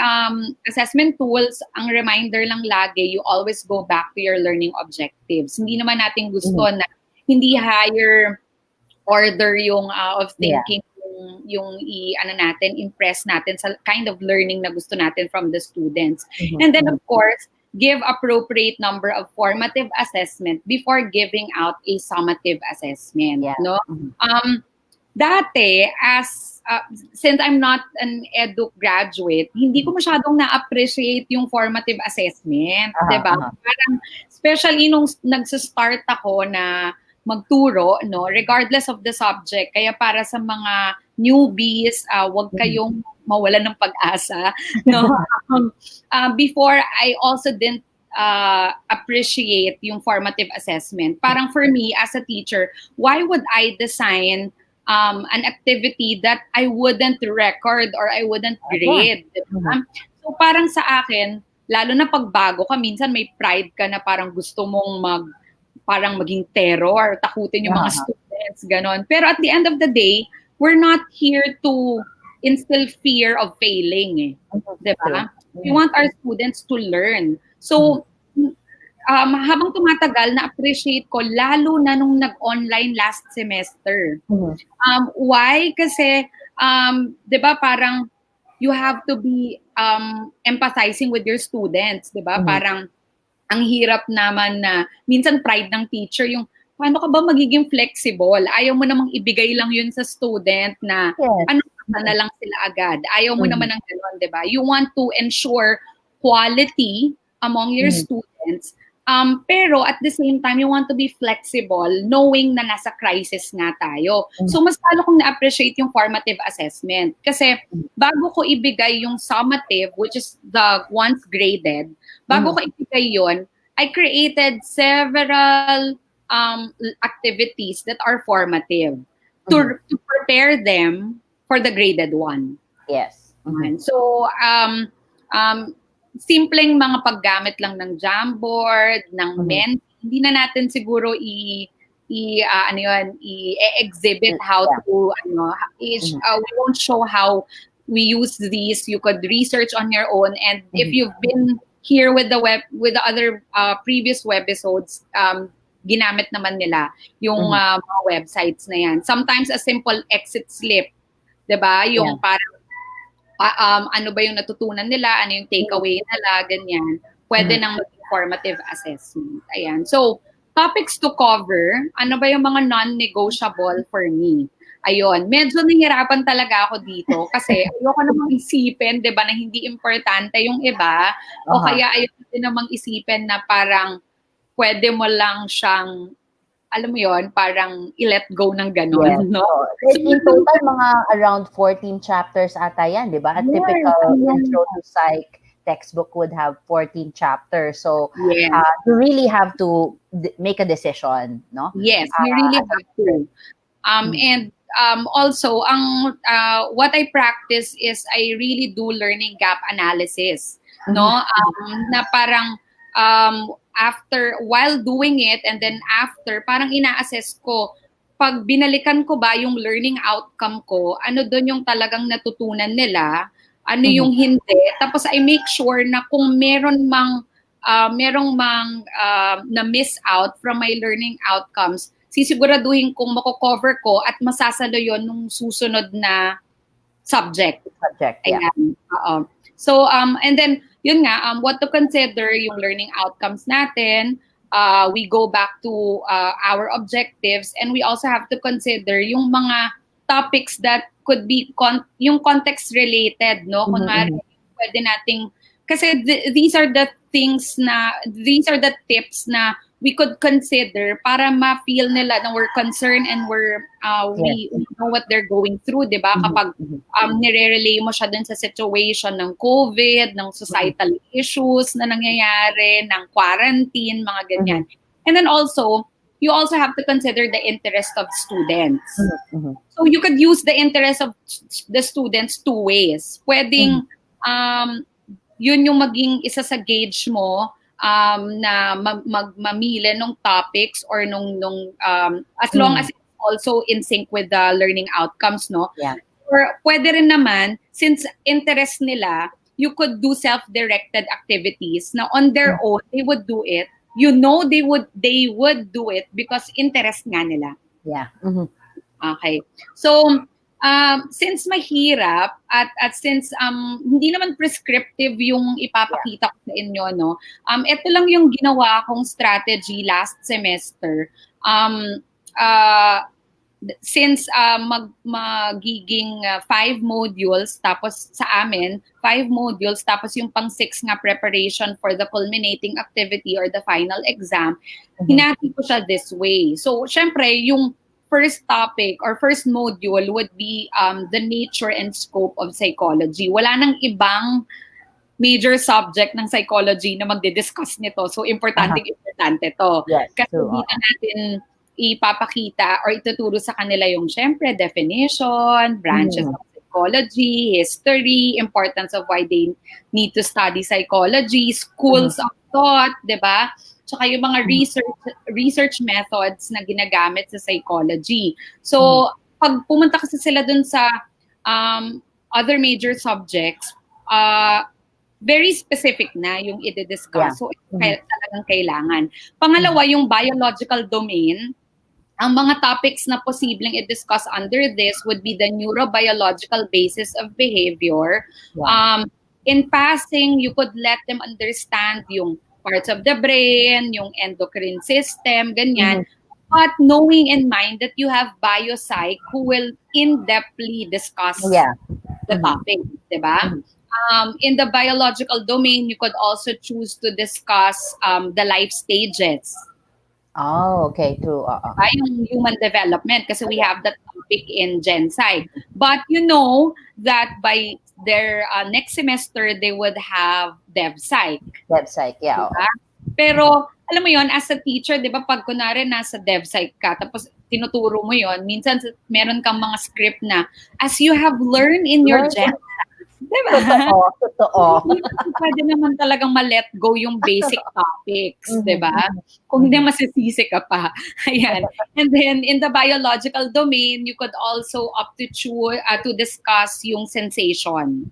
S6: assessment tools, ang reminder lang lagi, you always go back to your learning objectives. Hindi naman natin gusto na hindi higher order yung of thinking ano natin, impress natin sa kind of learning na gusto natin from the students. And then of course, give appropriate number of formative assessment before giving out a summative assessment, no? Dati, since I'm not an edu graduate, hindi ko masyadong na-appreciate yung formative assessment, diba? Parang, especially nung nagsa-start ako na magturo, no, regardless of the subject. Kaya para sa mga newbies, wag kayong mawalan ng pag-asa, no? Before, I also didn't appreciate yung formative assessment. Parang for me, as a teacher, why would I design an activity that I wouldn't record or I wouldn't grade? Diba? So parang sa akin, lalo na pagbago ka, minsan may pride ka na parang gusto mong parang maging terror, takutin yung mga students, ganon. Pero at the end of the day, we're not here to instill fear of failing. Diba? We want our students to learn. So, habang tumatagal, na-appreciate ko, lalo na nung nag-online last semester. Why? Kasi, di ba, parang you have to be empathizing with your students, di ba? Parang, ang hirap naman na, minsan pride ng teacher, yung, paano ka ba magiging flexible? Ayaw mo namang ibigay lang yun sa student na, ano na lang sila agad. Ayaw mo naman ng gano'n, di ba? You want to ensure quality among your students. Pero at the same time, you want to be flexible knowing na nasa crisis nga tayo. So mas lalo kong na-appreciate yung formative assessment. Kasi bago ko ibigay yung summative, which is the ones graded, bago ko ibigay yon, I created several activities that are formative to prepare them for the graded one.
S5: Yes.
S6: So, simpleng mga paggamit lang ng Jamboard, ng Menti, hindi na natin siguro i-exhibit how to, we won't show how we use these. You could research on your own, and if you've been here with the other previous webisodes, ginamit naman nila yung mga websites na yan. Sometimes a simple exit slip, 'di ba? Yung parang ano ba yung natutunan nila, ano yung takeaway nila, ganyan. Pwede nang formative assessment. Ayan. So, topics to cover, ano ba yung mga non-negotiable for me? Ayun, medyo nahihirapan talaga ako dito kasi ayoko namang isipin, 'di ba, na hindi importante yung iba, o kaya ayoko din namang isipin na parang pwede mo lang siyang, alam mo yon, parang i-let go ng gano'n, no?
S5: In total, mga around 14 chapters ata yan, di ba? A typical intro to psych textbook would have 14 chapters. So, you really have to make a decision, no?
S6: Yes, you really have to. And also, what I practice is I really do learning gap analysis, no? Na parang, while doing it, and then after, parang ina-assess ko, pag binalikan ko ba yung learning outcome ko, ano doon yung talagang natutunan nila, ano yung hindi, tapos I make sure na kung merong mang na-miss out from my learning outcomes, sisiguraduhin kong mako-cover ko at masasalo yon nung susunod na subject. Ayan. So, and then, yun nga, what to consider yung learning outcomes natin. We go back to our objectives, and we also have to consider yung mga topics that could be yung context related, no? Kunwari, pwede nating, kasi these are the tips na we could consider para ma-feel nila na we're concerned and we know what they're going through, di ba? Kapag nire-relay mo siya dun sa situation ng COVID, ng societal issues na nangyayari, ng quarantine, mga ganyan. And then also, you also have to consider the interest of students. So you could use the interest of the students two ways. Pwedeng, yun yung maging isa sa gauge mo na mamili ng topics or as long as it's also in sync with the learning outcomes, no? Or pwede rin naman, since interest nila, you could do self-directed activities na on their own, they would do it. You know they would do it because interest nga nila.
S5: Yeah.
S6: Okay. So, Since mahirap at since hindi naman prescriptive yung ipapakita ko sa inyo, no, ito lang yung ginawa kong strategy last semester. Since magiging 5 modules, tapos sa amin 5 modules, tapos yung pang 6 nga preparation for the culminating activity or the final exam, hinati ko siya this way. So syempre yung first topic or first module would be the nature and scope of psychology. Wala nang ibang major subject ng psychology na magdi-discuss nito. So, importante to.
S5: Yes,
S6: Kasi
S5: true.
S6: dito natin ipapakita or ituturo sa kanila yung, syempre, definition, branches of psychology, history, importance of why they need to study psychology, schools of thought, di ba? Tsaka yung mga research methods na ginagamit sa psychology. So, pag pumunta kasi sila dun sa other major subjects, very specific na yung i-discuss. So, talagang kailangan. Pangalawa, yung biological domain. Ang mga topics na posibleng i-discuss under this would be the neurobiological basis of behavior. In passing, you could let them understand yung parts of the brain, yung endocrine system, ganyan. But knowing in mind that you have biopsych who will in-depthly discuss the topic, diba? In the biological domain, you could also choose to discuss the life stages.
S5: Oh, okay, true.
S6: Yung human development, kasi we have that topic in Gen Psych. But you know that by their next semester, they would have Dev Psych.
S5: Dev Psych, yeah.
S6: Diba? Pero, alam mo yon, as a teacher, di ba, pag kunwari nasa Dev Psych ka, tapos tinuturo mo yon, minsan meron kang mga script na, as you have learned in your Gen Psych, diba?
S5: Totoo.
S6: Pwede naman talagang ma-let go yung basic topics, diba? Kung hindi, masisisi ka pa. Ayan. And then, in the biological domain, you could also opt to choose to discuss yung sensation.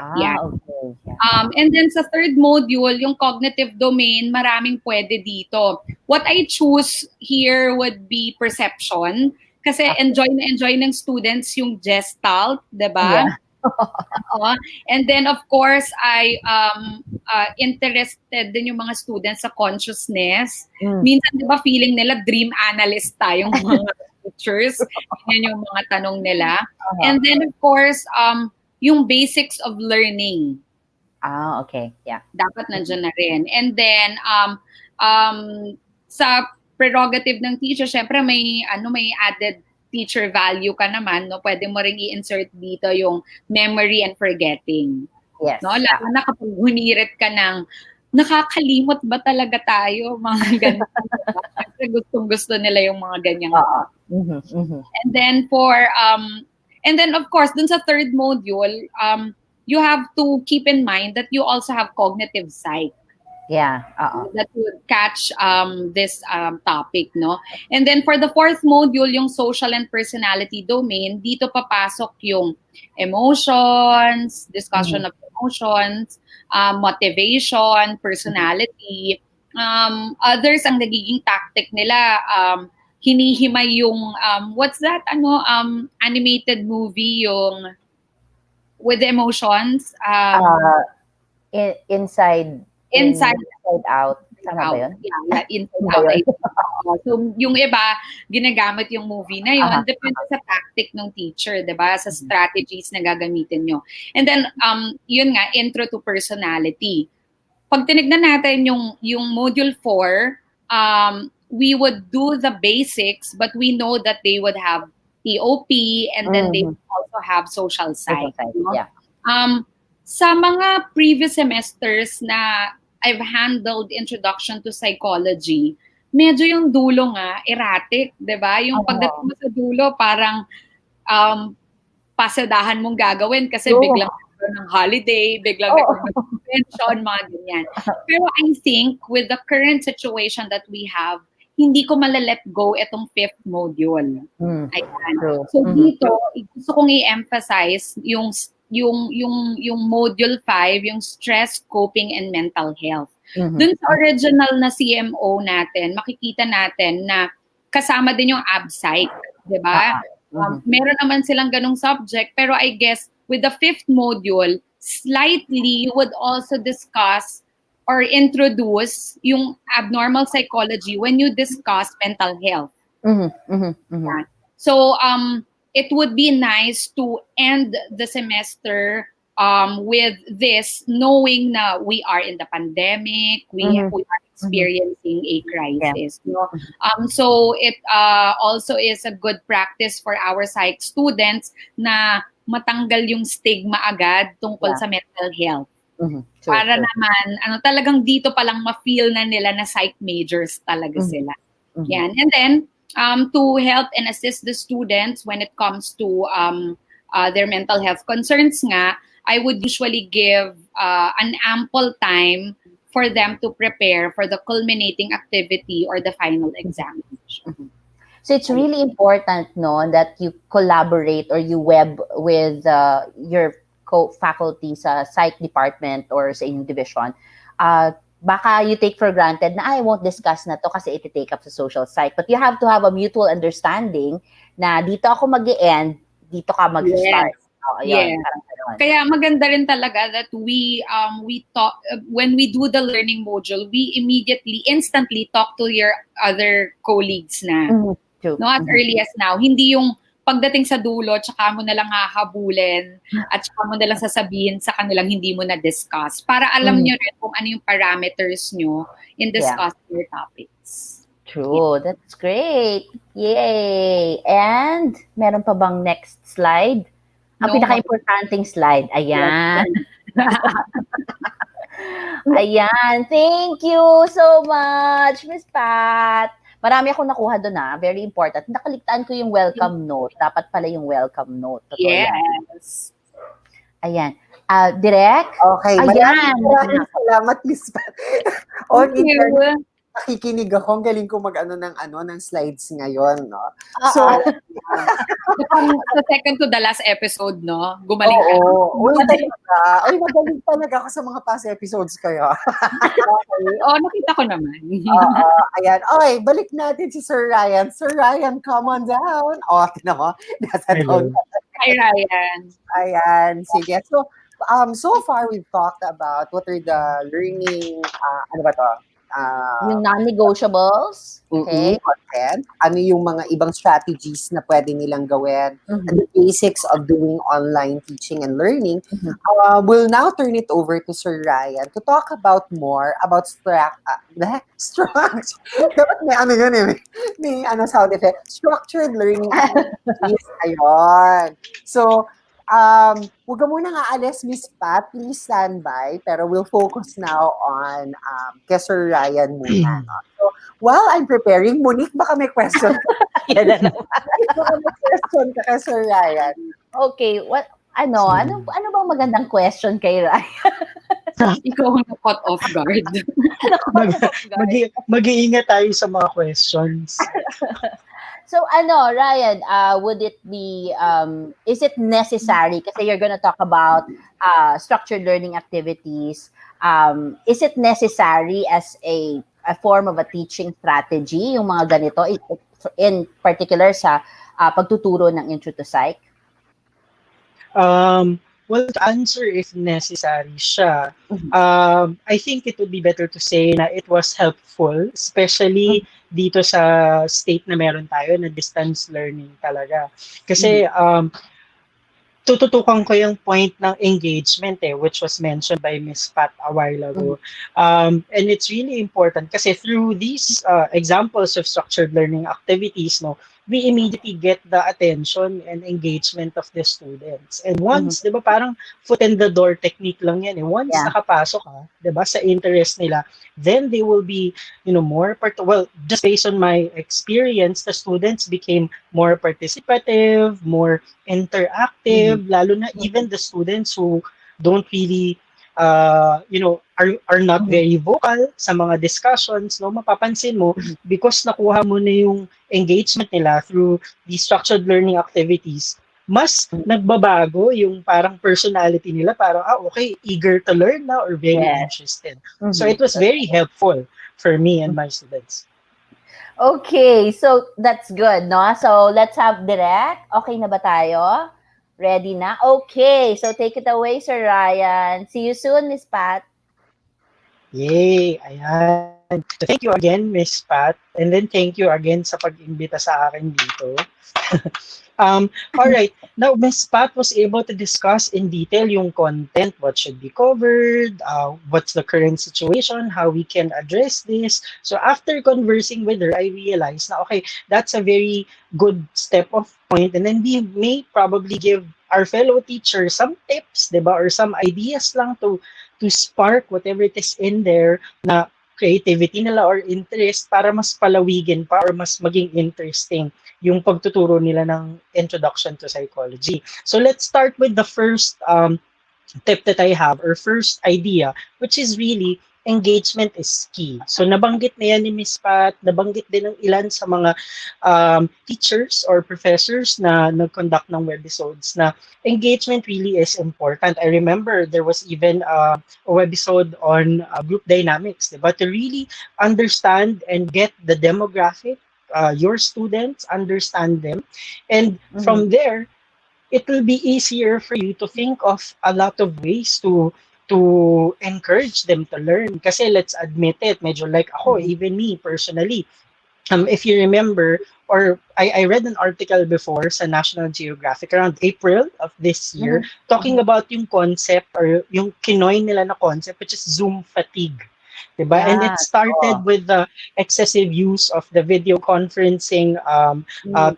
S5: Okay.
S6: And then sa third module, yung cognitive domain, maraming pwede dito. What I choose here would be perception. Kasi enjoy ng students yung gestalt, diba? And then, of course, I interested din yung mga students sa consciousness. Minsan, di ba, feeling nila dream analyst tayong mga teachers. Yan yung mga tanong nila. And then, of course, yung basics of learning.
S5: Okay. Yeah.
S6: Dapat nandiyan na rin. And then, sa prerogative ng teacher, syempre may added teacher value ka naman, no? Pwede mo ring i-insert dito yung memory and forgetting.
S5: Yes.
S6: No? Lalo na kapag hunirit ka ng, nakakalimot ba talaga tayo? Mga ganyan. Siyempre gustong-gusto nila yung mga ganyang. And then and then of course, dun sa third module, you have to keep in mind that you also have cognitive psych.
S5: Yeah.
S6: That would catch this topic, no? And then for the fourth module, yung social and personality domain, dito papasok yung emotions, discussion of emotions, motivation, personality. Others, ang nagiging tactic nila, hinihimay yung, what's that, animated movie, yung with the emotions?
S5: Inside Out. Tama ba yun?
S6: Yeah, Inside Out. So, yung iba, ginagamit yung movie na yun. Depende sa tactic ng teacher, diba? Sa strategies na gagamitin nyo. And then, yun nga, intro to personality. Pag tinignan natin yung module 4, we would do the basics, but we know that they would have TOP, and then they would also have social psych. No?
S5: Yeah.
S6: Sa mga previous semesters na I've handled introduction to psychology, medyo yung dulo nga, erratic, diba? Yung pagdating mo sa dulo, parang pasadahan mong gagawin kasi biglang ng holiday, biglang pension, mga ganyan. Pero I think with the current situation that we have, hindi ko malalet go itong fifth module. Ayan. So dito, gusto kong i-emphasize yung module 5, yung stress, coping, and mental health. Dun sa original na CMO natin, makikita natin na kasama din yung abpsych, di ba? Meron naman silang ganong subject, pero I guess with the 5th module, slightly you would also discuss or introduce yung abnormal psychology when you discuss mental health. Yeah. So it would be nice to end the semester with this, knowing na we are in the pandemic, we are experiencing a crisis. You know? So it also is a good practice for our psych students na matanggal yung stigma agad tungkol sa mental health. Para naman, talagang dito palang ma-feel na nila na psych majors talaga sila. Yan. And then, to help and assist the students when it comes to their mental health concerns nga, I would usually give an ample time for them to prepare for the culminating activity or the final examination.
S5: So it's really important, no, that you collaborate or you web with your co-faculty sa psych department or sa inyong division. Baka you take for granted na I won't discuss na to kasi iti-take up sa social psych. But you have to have a mutual understanding na dito ako mag-e-end, dito ka mag-start.
S6: Yes. Kaya maganda rin talaga that we talk when we do the learning module, we instantly talk to your other colleagues na. No, as early as now. Hindi yung pagdating sa dulo, tsaka mo na lang hahabulin at tsaka mo na lang sasabihin sa kanilang hindi mo na-discuss para alam nyo rin kung ano yung parameters nyo in discussing your topics.
S5: True. That's great. Yay! And meron pa bang next slide? Ang pinaka-importanting slide. Ayan. Ayan. Thank you so much, Miss Pat. Marami akong nakuha doon Very important. Nakaligtaan ko yung welcome note. Dapat pala yung welcome note. Totoo
S6: yes.
S5: Ayan. Direk?
S4: Okay.
S5: Ayan.
S4: Maraming salamat, Miss Pat.
S6: Thank you.
S4: Nakikinig ako. Ang galing ko ng slides ngayon, no? So,
S6: sa second to the last episode, no? Gumaling ka.
S4: Uy, magaling talaga ako sa mga past episodes kayo.
S6: Nakita ko naman.
S4: Ayan. Okay, balik natin si Sir Ryan. Sir Ryan, come on down. Tinan mo. Nasa down.
S6: Hi, Ryan.
S4: Ayan. Sige. So far, we've talked about what are the learning, ano ba to?
S5: Yung non-negotiables. Okay.
S4: Content. Ano yung mga ibang strategies na pwede nilang gawin. And the basics of doing online teaching and learning. We'll now turn it over to Sir Ryan to talk about more about dapat may sound effect. Structured learning activities. Ayun. So, huwag ka muna nga alis, Miss Pat. Please stand by. Pero we'll focus now on kay Sir Ryan muna. So, while I'm preparing, Monique, baka may question ka.
S5: Yan na naman.
S4: Baka may question ka kay Sir Ryan.
S5: Okay. Ano bang magandang question kay Ryan?
S6: Ikaw ang caught off guard.
S7: Mag-iingat tayo sa mga questions.
S5: So, Ryan, would it be, is it necessary, kasi you're gonna talk about structured learning activities, is it necessary as a form of a teaching strategy, yung mga ganito, in particular sa pagtuturo ng Intro to Psych?
S7: Well, to answer if necessary siya, I think it would be better to say na it was helpful, especially dito sa state na meron tayo na distance learning talaga. Kasi tututukan ko yung point ng engagement which was mentioned by Ms. Pat a while ago. And it's really important kasi through these examples of structured learning activities, we immediately get the attention and engagement of the students. And once, di ba, parang foot in the door technique lang yan. Once nakapasok ka, di ba, sa interest nila, then they will be, more just based on my experience, the students became more participative, more interactive, lalo na even the students who don't really are not very vocal sa mga discussions, mapapansin mo, because nakuha mo na yung engagement nila through these structured learning activities, mas nagbabago yung parang personality nila, parang, okay, eager to learn na or very interested. So it was very helpful for me and my students.
S5: Okay, so that's good, no? So let's have direct. Okay na ba tayo? Ready na? Okay, so take it away, Sir Ryan. See you soon, Miss Pat.
S7: Yay! Ayan. So thank you again, Miss Pat. And then thank you again sa pag-imbita sa akin dito. All right. Now, Miss Pat was able to discuss in detail yung content, what should be covered, what's the current situation, how we can address this. So after conversing with her, I realized na, okay, that's a very good step of point. And then we may probably give our fellow teachers some tips, diba? Or some ideas lang to spark whatever it is in there na creativity nila or interest para mas palawigin pa or mas maging interesting yung pagtuturo nila ng introduction to psychology. So let's start with the first tip that I have or first idea, which is really engagement is key. So nabanggit na yan ni Ms. Pat, nabanggit din ng ilan sa mga teachers or professors na nag-conduct ng webisodes na engagement really is important. I remember there was even a webisode on group dynamics, diba? To really understand and get the demographic, your students, understand them, and from there, it will be easier for you to think of a lot of ways to encourage them to learn. Kasi let's admit it, medyo like ako, even me personally, if you remember, or I read an article before sa National Geographic around April of this year, talking about yung concept or yung kinoin nila na concept, which is Zoom fatigue. Diba?
S5: Yeah.
S7: And it started with the excessive use of the video conferencing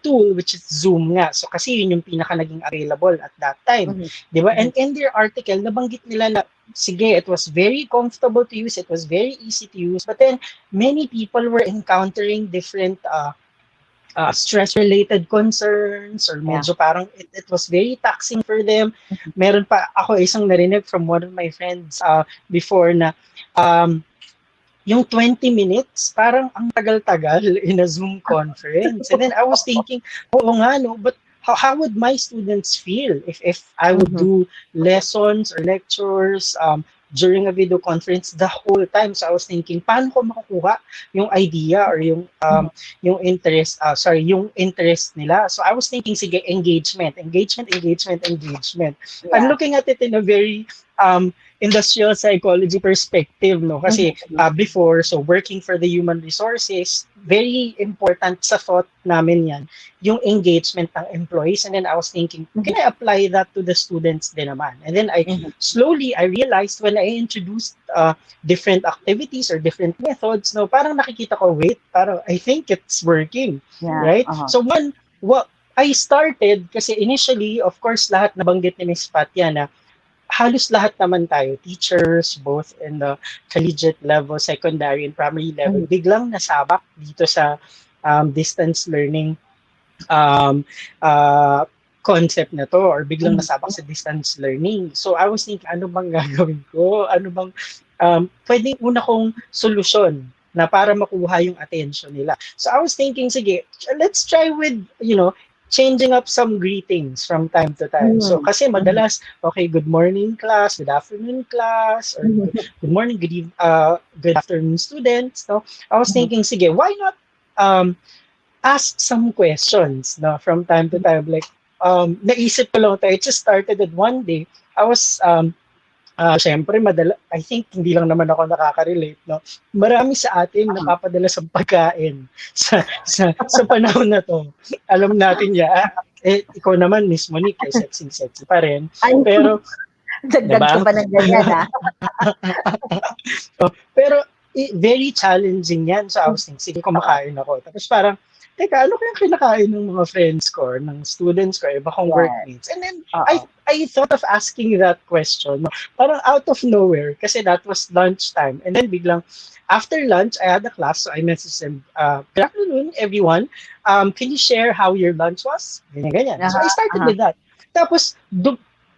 S7: tool, which is Zoom nga. So kasi yun yung pinaka naging available at that time. Diba? And in their article, nabanggit nila na, sige, it was very comfortable to use, it was very easy to use, but then many people were encountering different stress-related concerns or medyo parang it was very taxing for them. Meron pa ako isang narinig from one of my friends before na yung 20 minutes, parang ang tagal-tagal in a Zoom conference. And then I was thinking, oo nga, no, but how would my students feel if I would do lessons or lectures during a video conference the whole time? So I was thinking, paano ko makukuha yung idea or yung interest, yung interest nila. So I was thinking, sige, engagement. Yeah. I'm looking at it in a very industrial psychology perspective, no? Kasi before, so working for the human resources, very important sa thought namin yan, yung engagement ng employees. And then I was thinking, can I apply that to the students din naman? And then slowly, I realized when I introduced different activities or different methods, no, parang nakikita ko, wait, parang I think it's working, right? So I started, kasi initially, of course, lahat nabanggit ni Ms. Pat yan na halos lahat naman tayo, teachers, both in the collegiate level, secondary, and primary level, biglang nasabak dito sa distance learning concept na to, or biglang nasabak sa distance learning. So I was thinking, ano bang gagawin ko? Ano bang pwedeng una kong solusyon na para makuha yung attention nila. So I was thinking, sige, let's try with, changing up some greetings from time to time. So kasi madalas, okay, good morning class, good afternoon class, or good morning, good afternoon students. No, I was thinking, sige, why not ask some questions, no, from time to time. Like naisip ko lang tayo. It just started at one day. I was syempre, I think hindi lang naman ako nakaka-relate, no? Marami sa atin napapadala sa pagkain sa panahon na to. Alam natin ya, ikaw naman, Miss Monique, sexy pa rin. Pero,
S5: dagdag ka pa ng ganyan, ha?
S7: Pero, very challenging yan. So, I was thinking, sige, kumakain ako. Tapos parang, teka, ano kayang kinakain ng mga friends ko, ng students ko, iba kong workmates? And then, I thought of asking that question, parang out of nowhere, kasi that was lunchtime. And then biglang, after lunch, I had a class, so I messaged them, good afternoon, everyone. Can you share how your lunch was? Ganyan. So I started with that. Tapos,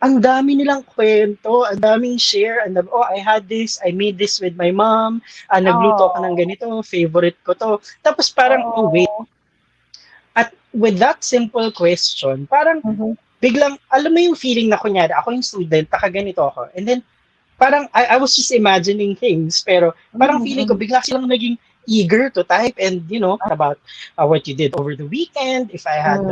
S7: ang dami nilang kwento, ang daming share, I had this, I made this with my mom, nagluto ko ng ganito, favorite ko to. Tapos parang, wait. At with that simple question, parang biglang, alam mo yung feeling na kunyari, ako yung student, ganito ako. And then, parang, I was just imagining things, pero parang feeling ko, bigla silang naging eager to type and, about what you did over the weekend, if I had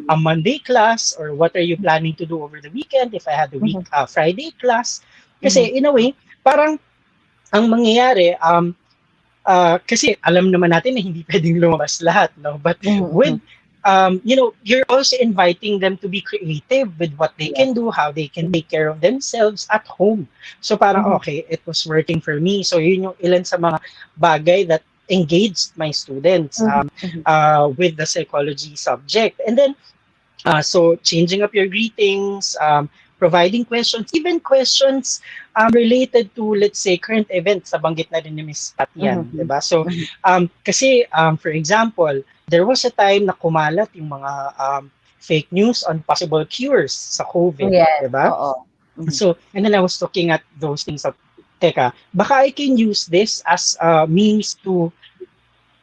S7: a Monday class, or what are you planning to do over the weekend, if I had a Friday class. Kasi in a way, parang ang mangyayari, kasi alam naman natin na hindi pwedeng lumabas lahat, no? But with you're also inviting them to be creative with what they can do, how they can take care of themselves at home. So parang, okay, it was working for me. So yun yung ilan sa mga bagay that engaged my students with the psychology subject. And then, so changing up your greetings, providing questions, even questions related to, let's say, current events, nabanggit na rin ni Ms. Pat yan, diba? So, kasi, for example, there was a time na kumalat yung mga fake news on possible cures sa COVID, diba? So, and then I was looking at those things of, teka, baka I can use this as a means to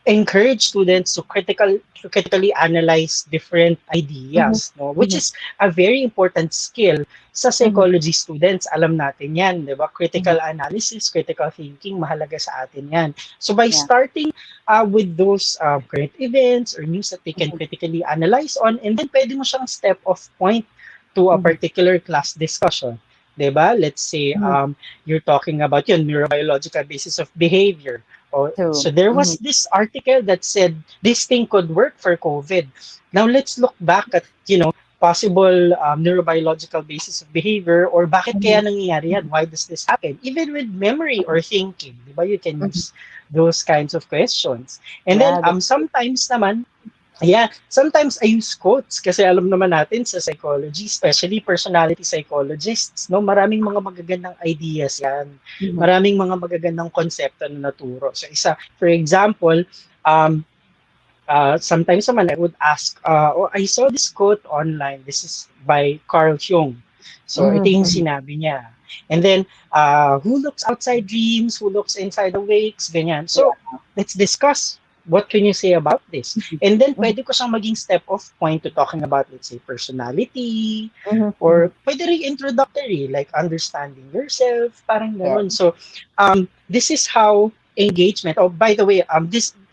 S7: encourage students to critically analyze different ideas, no? Which is a very important skill sa psychology students. Alam natin yan, di ba? Critical analysis, critical thinking, mahalaga sa atin yan. So by starting with those current events or news that they can critically analyze on, and then pwede mo siyang step off point to a particular class discussion. Diba? Let's say you're talking about yun, neurobiological basis of behavior. So there was this article that said this thing could work for COVID. Now let's look back at, possible neurobiological basis of behavior, or bakit kaya nangyayari yan? Why does this happen? Even with memory or thinking, di ba? You can use those kinds of questions. And then sometimes naman, sometimes I use quotes kasi alam naman natin sa psychology, especially personality psychologists, no, maraming mga magagandang ideas yan. Maraming mga magagandang konsepto na naturo. So for example, sometimes naman I would ask, I saw this quote online. This is by Carl Jung. So ito yung sinabi niya. And then, who looks outside dreams, who looks inside awakes, ganyan. So let's discuss. What can you say about this? And then, pwede ko siyang maging step off point to talking about, let's say, personality, or pwede rin introductory, like understanding yourself, parang gano'n. So, this is how engagement, by the way,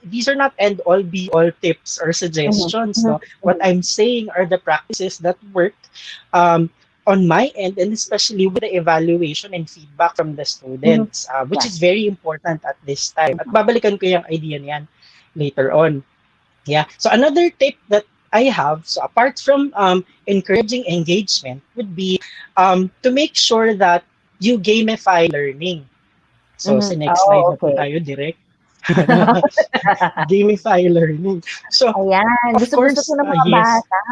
S7: these are not end-all, be-all tips or suggestions, no? What I'm saying are the practices that work on my end, and especially with the evaluation and feedback from the students, which is very important at this time. At babalikan ko yung idea niyan later on. So another tip that I have, so apart from encouraging engagement, would be to make sure that you gamify learning. So sa next slide na po tayo, direct. Gamify learning. So,
S5: ayan,
S7: of course,
S5: gusto ng mga bata.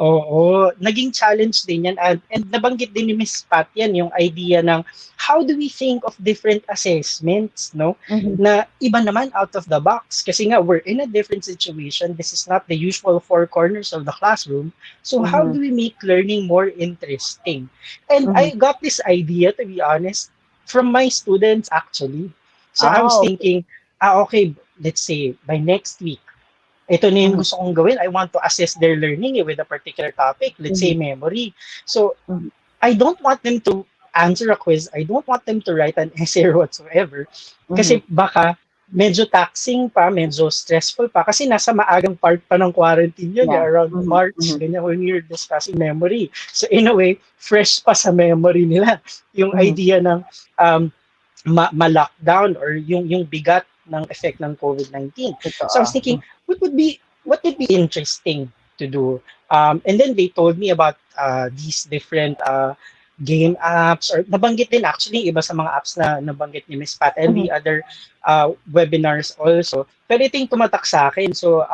S7: Oo, naging challenge din yan. And nabanggit din ni Ms. Pat yan, yung idea ng how do we think of different assessments, no? Na iba naman out of the box. Kasi nga, we're in a different situation. This is not the usual four corners of the classroom. So how do we make learning more interesting? And I got this idea, to be honest, from my students actually. So I was thinking, okay, let's say by next week, ito na yung gusto kong gawin. I want to assess their learning with a particular topic, let's say memory. So I don't want them to answer a quiz. I don't want them to write an essay or whatsoever. Kasi baka medyo taxing pa, medyo stressful pa. Kasi nasa maagang part pa ng quarantine yun, around March, ganyan, when you're discussing memory. So in a way, fresh pa sa memory nila yung idea ng ma-lockdown or yung bigat ng effect ng COVID-19. So I was thinking, what would be interesting to do? And then they told me about these different game apps, or nabanggit din actually iba sa mga apps na nabanggit ni Ms. Pat, and the other webinars also. Pero ito yung tumatak sa akin. So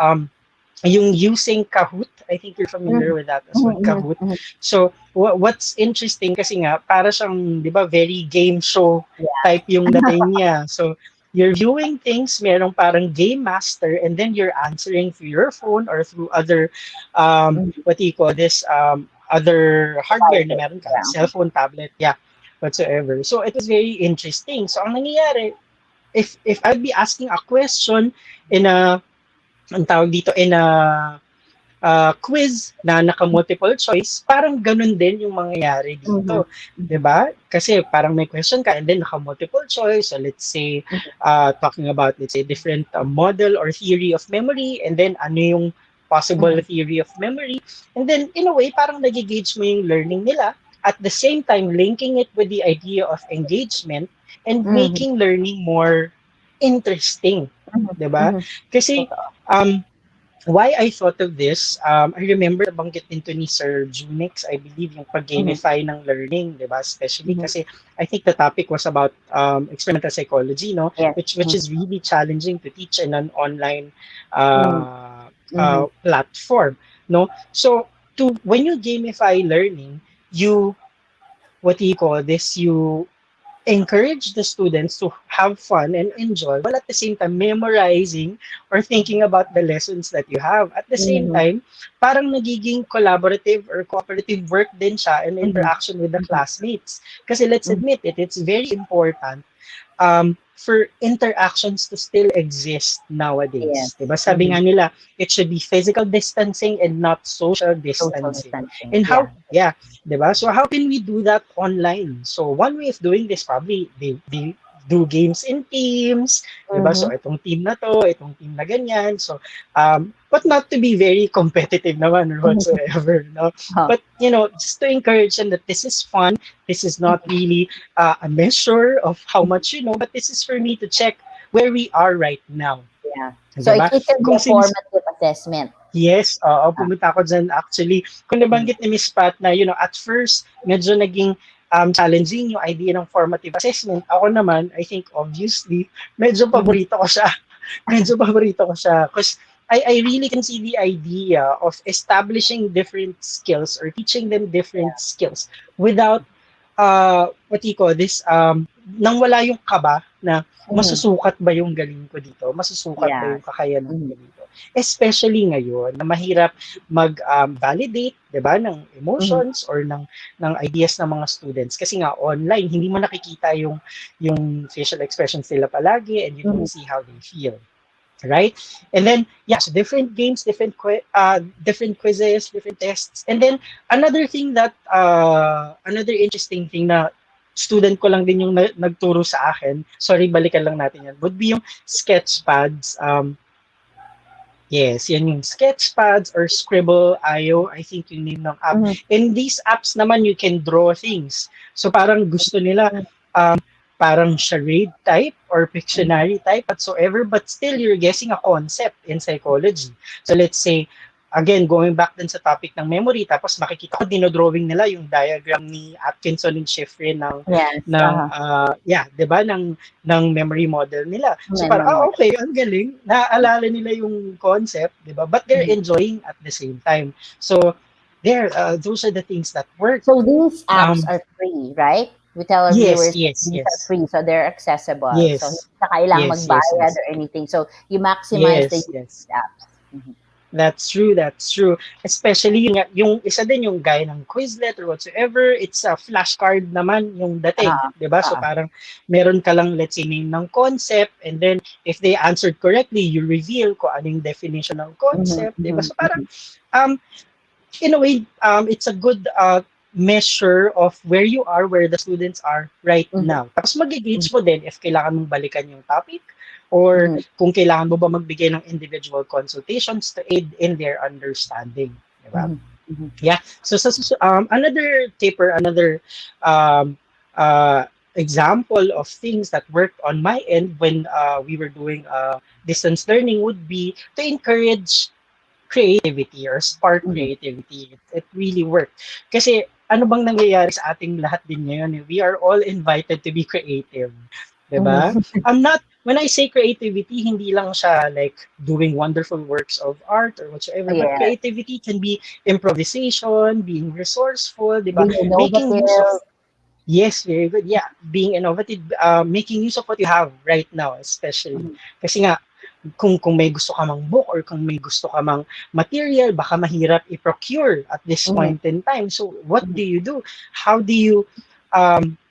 S7: yung using Kahoot, I think you're familiar with that as well, Kahoot. So what's interesting kasi nga para siyang, 'di ba, very game show type yung dating niya. So you're viewing things, merong parang game master, and then you're answering through your phone or through other what do you call this, other hardware na meron ka, cellphone, tablet, whatsoever. So it was very interesting. So ang nangyayari, if I'd be asking a question in a, ang tawag dito, in a quiz na naka-multiple choice, parang ganun din yung mangyayari dito. 'Di ba? Kasi parang may question ka and then naka-multiple choice. So let's say, talking about, let's say, different model or theory of memory, and then ano yung possible theory of memory. And then, in a way, parang nagigauge mo yung learning nila. At the same time, linking it with the idea of engagement and making learning more interesting. 'Di ba? Kasi, why I thought of this, I remember nabanggit din to ni Sir Junix, I believe, yung pag-gamify ng learning, di ba? Especially kasi I think the topic was about experimental psychology, no?
S5: Yes.
S7: Which is really challenging to teach in an online platform, no? So, when you gamify learning, you, what do you call this? You encourage the students to have fun and enjoy while at the same time memorizing or thinking about the lessons that you have. At the same time, parang nagiging collaborative or cooperative work din siya and interaction with the classmates. Kasi let's admit it, it's very important for interactions to still exist nowadays.
S5: Yes.
S7: Diba? Sabi nga nila, it should be physical distancing and not social distancing. And how, diba? So how can we do that online? So one way of doing this, probably they do games in teams, diba? So itong team na to, itong team na ganyan. So, but not to be very competitive naman or whatsoever, no? But, you know, just to encourage them that this is fun, this is not really a measure of how much you know, but this is for me to check where we are right now.
S5: Yeah. So
S7: diba?
S5: it can be a formative assessment.
S7: Yes, pumunta ako dyan actually. Kung nabanggit ni Miss Pat na, you know, at first, medyo naging challenging yung idea ng formative assessment. Ako naman, I think obviously, medyo paborito ko siya. Because I really can see the idea of establishing different skills or teaching them different skills without, what do you call this, nang wala yung kaba na masusukat ba yung galing ko dito? Masusukat ba yung kakayanan ko dito? Especially ngayon na mahirap mag-validate, 'di ba, ng emotions or ng ideas ng mga students kasi nga online hindi mo nakikita yung facial expressions nila palagi and you don't see how they feel. Right? And then, so different games, different quizzes, different tests. And then, another thing that, another interesting thing na student ko lang din yung nagturo sa akin, sorry, balikan lang natin yan, would be yung sketchpads. Yes, yan yung sketchpads or Scribble.io, I think yung name ng app. In these apps naman, you can draw things. So parang gusto nila, parang charade type or Pictionary type whatsoever, but still you're guessing a concept in psychology. So let's say, again, going back din sa topic ng memory, tapos makikita ko dinodrawing nila yung diagram ni Atkinson and Schifrin ng, diba, ng memory model nila. So parang, okay, ang galing, naaalala nila yung concept, diba? But they're enjoying at the same time. So, those are the things that work.
S5: So these apps are free, right? We tell our viewers these are free, so they're accessible.
S7: Yes.
S5: So hindi na kailangan magbayad or anything. So you maximize the use of these apps.
S7: That's true. Especially yung isa din yung gaya ng Quizlet or whatsoever, it's a flashcard naman yung dating, 'di ba? So parang meron ka lang, let's say, name ng concept, and then if they answered correctly, you reveal kung anong definition ng concept, 'di ba? So parang in a way, it's a good measure of where you are, where the students are right now. Tapos mag-gauge mo din if kailangan mong balikan yung topic or kung kailangan mo ba magbigay ng individual consultations to aid in their understanding. Diba? Yeah. So another tip or another example of things that worked on my end when we were doing distance learning would be to encourage creativity or spark creativity. It really worked. Kasi ano bang nangyayari sa ating lahat din ngayon? We are all invited to be creative. Diba? When I say creativity, hindi lang siya like doing wonderful works of art or whatsoever, but creativity can be improvisation, being resourceful, diba? Making use of, yes, very good. Yeah, being innovative, making use of what you have right now, especially. Kasi nga, kung may gusto ka mang book or kung may gusto ka mang material, baka mahirap i-procure at this point in time. So what do you do? How do you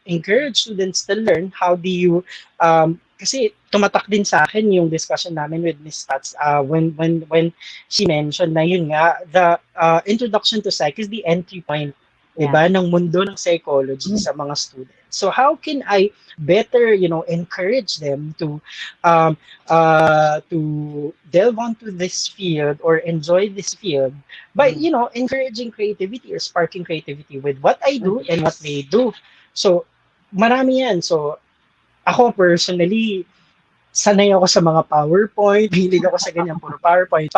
S7: encourage students to learn? How do you kasi tumatak din sa akin yung discussion namin with Miss Tats when she mentioned na yun nga, the introduction to psych is the entry point, diba, ng mundo ng psychology sa mga students. So how can I better, encourage them to delve onto this field or enjoy this field by, encouraging creativity or sparking creativity with what I do and what they do. So marami yan. So ako personally, sanay ako sa mga PowerPoint, hilig ako sa ganyan, puro PowerPoint,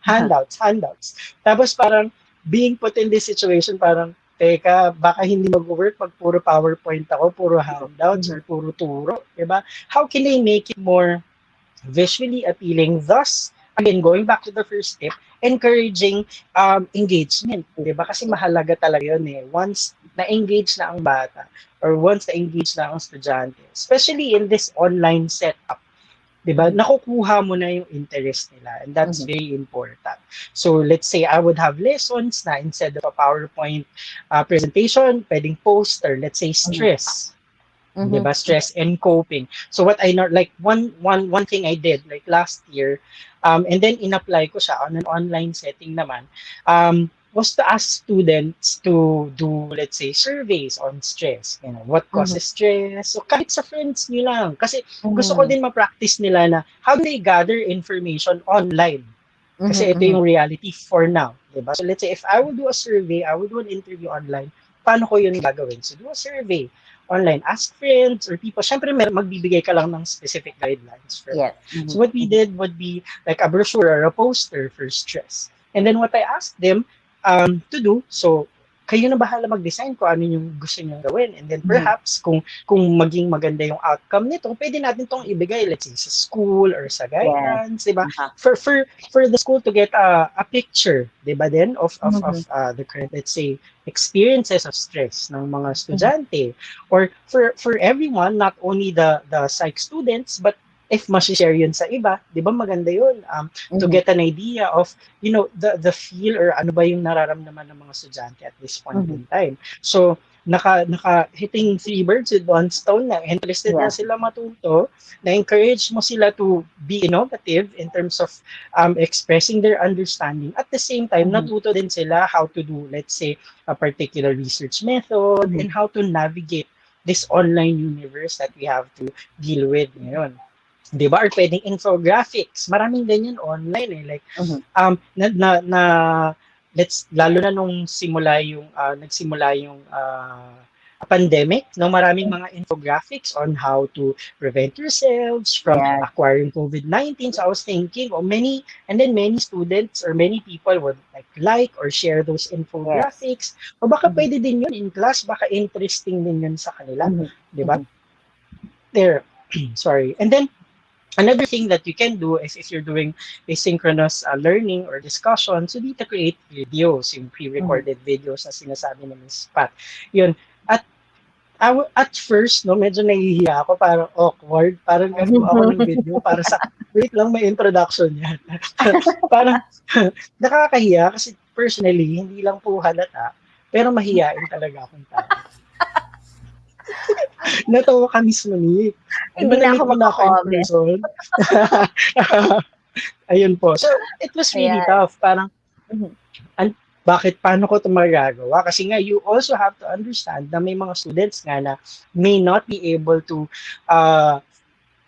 S7: handouts. Tapos parang being put in this situation, parang, teka, baka hindi mag-work pag puro PowerPoint ako, puro handouts, or puro turo, diba? How can I make it more visually appealing? Thus, again, going back to the first step, encouraging engagement, diba? Kasi mahalaga talaga yun eh. Once na-engage na ang bata, or once na-engage na ang estudyante, especially in this online setup, diba, nakukuha mo na yung interest nila, and that's very important. So let's say I would have lessons na instead of a PowerPoint presentation, pwedeng poster, let's say stress. Diba, stress and coping. So what I know, like one thing I did like last year, and then in-apply ko siya on an online setting naman, was to ask students to do, let's say, surveys on stress. What causes stress? So kahit sa friends nyo lang. Kasi gusto ko din ma-practice nila na how do they gather information online. Kasi ito yung reality for now. Diba? So let's say, if I will do a survey, I will do an interview online, paano ko yun gagawin? So do a survey online. Ask friends or people. Siyempre, magbibigay ka lang ng specific guidelines. For So what we did would be like a brochure or a poster for stress. And then what I asked them to do, so kayo na bahala mag-design kung ano yung gusto nyo gawin. And then perhaps kung maging maganda yung outcome nito, pwede natin itong ibigay, let's say, sa school or sa guidance, diba? For the school to get a picture, diba then, of the current, let's say, experiences of stress ng mga estudyante. Or for everyone, not only the psych students, but if ma-share yun sa iba, di ba maganda yun? To get an idea of, the feel or ano ba yung nararamdaman ng mga estudyante at this point in time. So, hitting 3 birds with 1 stone na interested na sila matuto, na-encourage mo sila to be innovative in terms of expressing their understanding. At the same time, natuto din sila how to do, let's say, a particular research method and how to navigate this online universe that we have to deal with ngayon. Diba? Or pwedeng infographics. Maraming ganyan online eh. Like, lalo na nung nagsimula yung pandemic, maraming mga infographics on how to prevent yourselves from acquiring COVID-19. So I was thinking, many students or many people would like or share those infographics. O baka pwede din yun in class, baka interesting din yun sa kanila. Diba? There. Sorry. And then, another thing that you can do is if you're doing asynchronous learning or discussion, so dito create videos, yung pre-recorded videos na sinasabi ni Ms. Pat. Yun. At first, medyo nahihiya ako, parang awkward, parang gagawa ako ng video para sa, wait lang, may introduction yan. Parang nakakahiya kasi personally, hindi lang po halata, pero mahiyain talaga akong tao. Natawa ka mismo ni.
S5: Hindi na ako
S7: maka-comment. Ayun po. So, it was really tough. Parang, paano ko ito magagawa? Kasi nga, you also have to understand na may mga students nga na may not be able to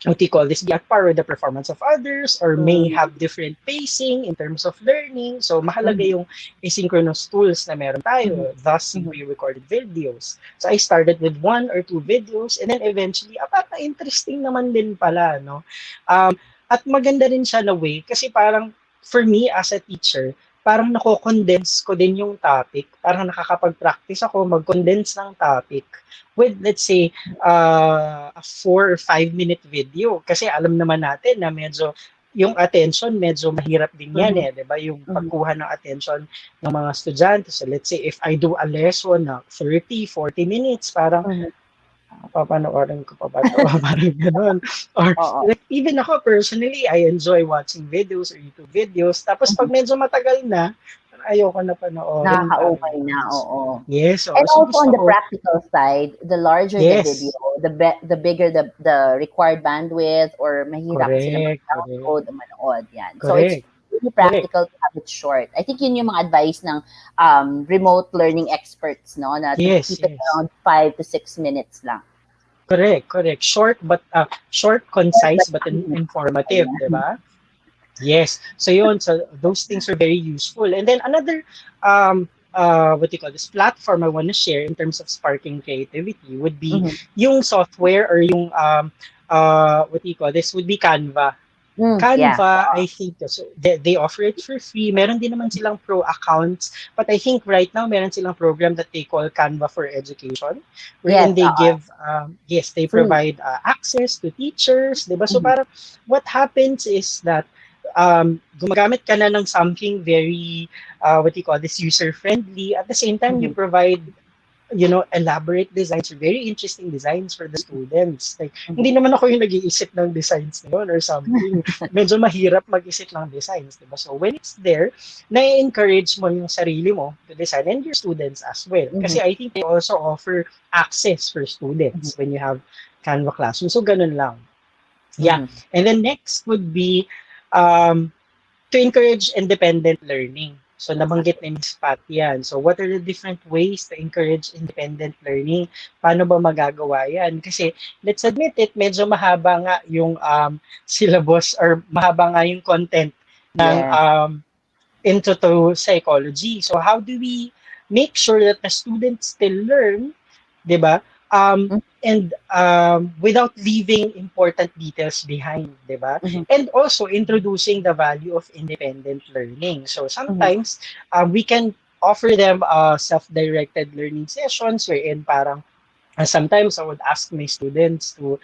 S7: be at par with the performance of others or may have different pacing in terms of learning. So, mahalaga yung asynchronous tools na meron tayo. Thus, pre-recorded videos. So, I started with 1 or 2 videos and then eventually, interesting naman din pala, no? At maganda rin siya na way kasi parang, for me as a teacher, parang nako-condense ko din yung topic. Parang nakakapag-practice ako mag-condense ng topic with, let's say, a 4 or 5 minute video. Kasi alam naman natin na medyo, yung attention, medyo mahirap din yan diba? Yung pagkuha ng attention ng mga estudyante. So let's say, if I do a lesson na 30, 40 minutes, parang, papanoorin ko pa ba ito? Parang gano'n. Or like, even ako personally, I enjoy watching videos or YouTube videos. Tapos pag medyo matagal na, ayoko na panoorin.
S5: Nakaka-umay na, oo.
S7: Yes,
S5: And
S7: so
S5: also
S7: gusto
S5: on the
S7: ko,
S5: practical side, the larger the
S7: yes,
S5: video, the bigger the required bandwidth, or mahirap sila
S7: correct,
S5: mag-download o manood. Yan. So it's
S7: correct,
S5: really
S7: correct.
S5: practical to have it short. I think yun yung mga advice ng remote learning experts, no, na to
S7: Yes,
S5: keep it
S7: yes.
S5: around 5 to 6 minutes lang.
S7: Correct. Short, concise, but informative,
S5: Ayan.
S7: di ba? Yes. So yun, so those things are very useful. And then another, what do you call this, platform I want to share in terms of sparking creativity would be yung software, or yung, what do you call this, would be Canva.
S5: Yeah.
S7: Canva, I think, so they offer it for free. Meron din naman silang pro accounts. But I think right now, meron silang program that they call Canva for Education, wherein
S5: Yes,
S7: they give, they
S5: free.
S7: provide access to teachers, diba? So parang what happens is that gumagamit ka na ng something very, what do you call this, user-friendly. At the same time, you provide, elaborate designs, very interesting designs for the students. Like, hindi naman ako yung nag-iisip ng designs na yun or something. Medyo mahirap mag-isip ng designs, diba? So when it's there, na-encourage mo yung sarili mo to design, and your students as well. Kasi I think they also offer access for students when you have Canva classroom. So ganun lang. Yeah. And then next would be to encourage independent learning. So nabanggit ni Ms. Pat yan. So what are the different ways to encourage independent learning? Paano ba magagawa yan? Kasi let's admit it, medyo mahaba nga yung syllabus, or mahaba nga yung content ng Intro to Psychology. So how do we make sure that the students still learn, di ba? And without leaving important details behind, di ba? And also introducing the value of independent learning. So sometimes we can offer them self-directed learning sessions, wherein parang sometimes I would ask my students to,